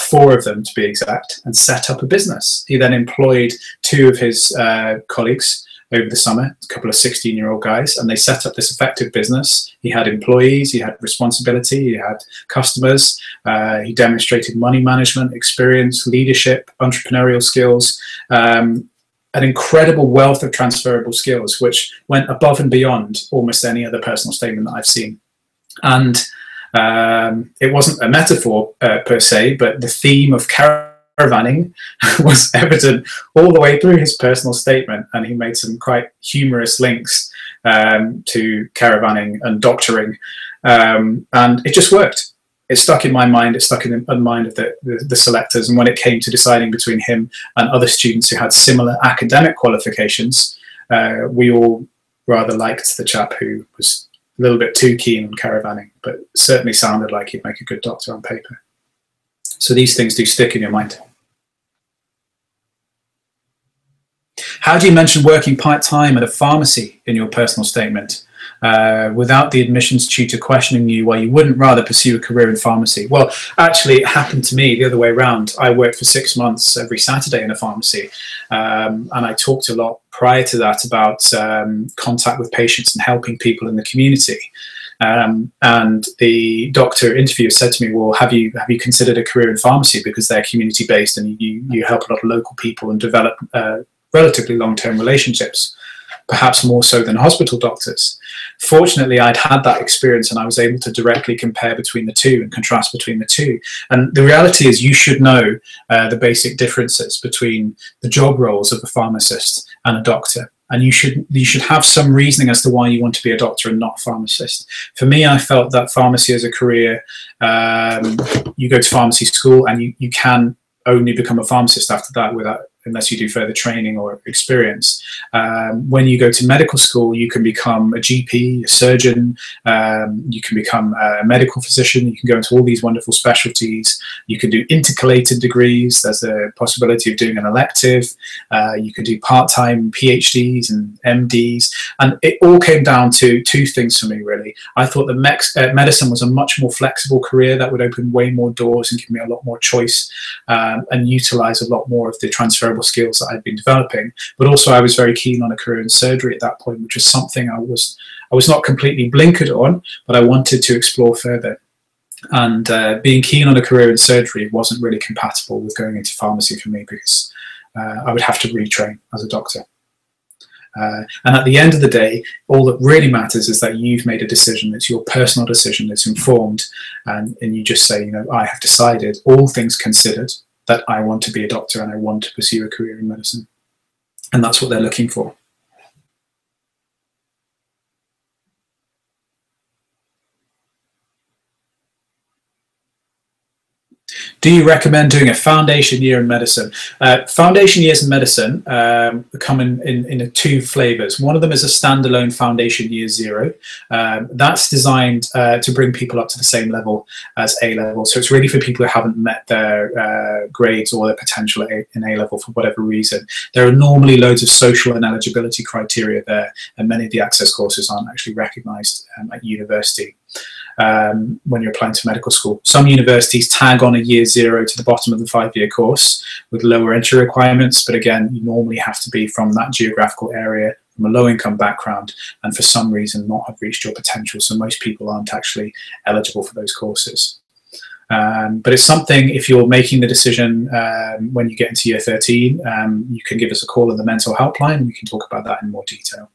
4 of them to be exact, and set up a business. He then employed 2 of his colleagues over the summer, a couple of 16-year-old guys, and they set up this effective business. He had employees, he had responsibility, he had customers, he demonstrated money management experience, leadership, entrepreneurial skills, an incredible wealth of transferable skills, which went above and beyond almost any other personal statement that I've seen. And it wasn't a metaphor per se, but the theme of caravanning was evident all the way through his personal statement, and he made some quite humorous links to caravanning and doctoring, and it just worked. It stuck in my mind, it stuck in the mind of the selectors, and when it came to deciding between him and other students who had similar academic qualifications, we all rather liked the chap who was a little bit too keen on caravanning, but certainly sounded like he'd make a good doctor on paper. So these things do stick in your mind. How do you mention working part-time at a pharmacy in your personal statement without the admissions tutor questioning you why you wouldn't rather pursue a career in pharmacy? Well, actually, it happened to me the other way around. I worked for 6 months every Saturday in a pharmacy, and I talked a lot prior to that about contact with patients and helping people in the community. And the doctor interviewer said to me, well, have you considered a career in pharmacy, because they're community based and you help a lot of local people and develop relatively long-term relationships. perhaps more so than hospital doctors. Fortunately, I'd had that experience and I was able to directly compare between the two and contrast between the two. And the reality is you should know the basic differences between the job roles of a pharmacist and a doctor. And you should have some reasoning as to why you want to be a doctor and not a pharmacist. For me, I felt that pharmacy as a career, you go to pharmacy school and you can only become a pharmacist after that unless you do further training or experience. When you go to medical school, you can become a GP, a surgeon, you can become a medical physician, you can go into all these wonderful specialties, you can do intercalated degrees, there's a possibility of doing an elective, you can do part-time PhDs and MDs, and it all came down to two things for me, really. I thought that medicine was a much more flexible career that would open way more doors and give me a lot more choice and utilize a lot more of the transferable skills that I'd been developing. But also I was very keen on a career in surgery at that point, which was something I was not completely blinkered on, but I wanted to explore further. And being keen on a career in surgery wasn't really compatible with going into pharmacy for me, because I would have to retrain as a doctor. And at the end of the day, all that really matters is that you've made a decision. It's your personal decision. It's informed, and you just say, you know, I have decided, all things considered, that I want to be a doctor and I want to pursue a career in medicine. And that's what they're looking for. Do you recommend doing a foundation year in medicine? Foundation years in medicine come in two flavors. One of them is a standalone foundation year 0. That's designed to bring people up to the same level as A level. So it's really for people who haven't met their grades or their potential in A level for whatever reason. There are normally loads of social and eligibility criteria there, and many of the access courses aren't actually recognized at university. When you're applying to medical school, some universities tag on a year 0 to the bottom of the 5-year course with lower entry requirements, but again, you normally have to be from that geographical area, from a low-income background, and for some reason not have reached your potential. So most people aren't actually eligible for those courses. But it's something, if you're making the decision when you get into year 13, you can give us a call on the mental helpline and we can talk about that in more detail.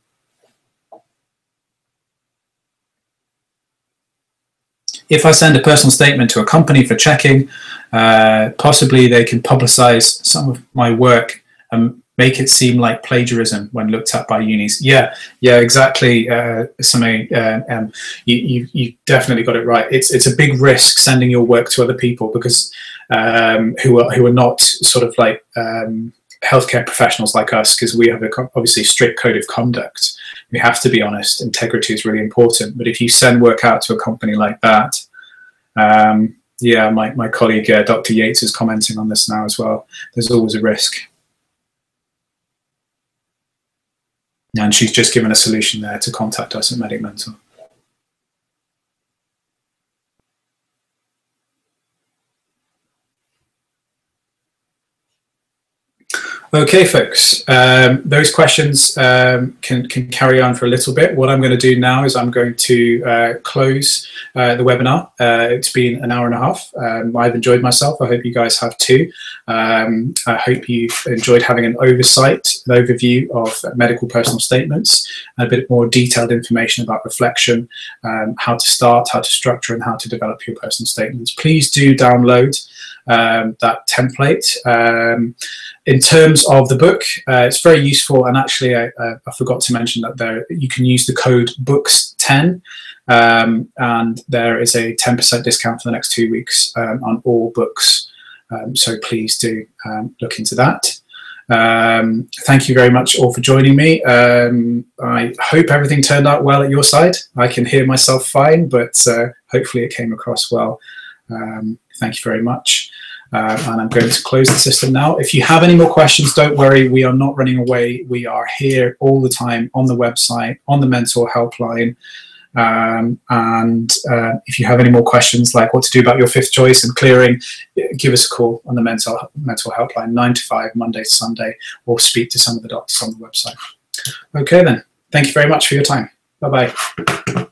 If I send a personal statement to a company for checking, possibly they can publicize some of my work and make it seem like plagiarism when looked at by unis. Yeah, exactly. You definitely got it right. It's a big risk sending your work to other people, because who are not sort of like healthcare professionals like us, because we have obviously strict code of conduct. We have to be honest. Integrity is really important. But if you send work out to a company like that, yeah, my colleague Dr. Yates is commenting on this now as well. There's always a risk. And she's just given a solution there to contact us at Medic Mentor. Okay, folks, those questions can carry on for a little bit. What I'm going to do now is I'm going to close the webinar. It's been an hour and a half. I've enjoyed myself. I hope you guys have too. I hope you've enjoyed having an oversight, an overview of medical personal statements, and a bit more detailed information about reflection, how to start, how to structure, and how to develop your personal statements. Please do download that template. In terms of the book, it's very useful, and actually I forgot to mention that you can use the code BOOKS10, and there is a 10% discount for the next 2 weeks on all books, so please do look into that. Thank you very much all for joining me. I hope everything turned out well at your side. I can hear myself fine, but hopefully it came across well. Thank you very much. And I'm going to close the system now. If you have any more questions, don't worry, we are not running away. We are here all the time on the website, on the mentor helpline. If you have any more questions, like what to do about your 5th choice and clearing, give us a call on the mental helpline, 9 to 5, Monday to Sunday, or speak to some of the doctors on the website. Okay then, thank you very much for your time. Bye-bye.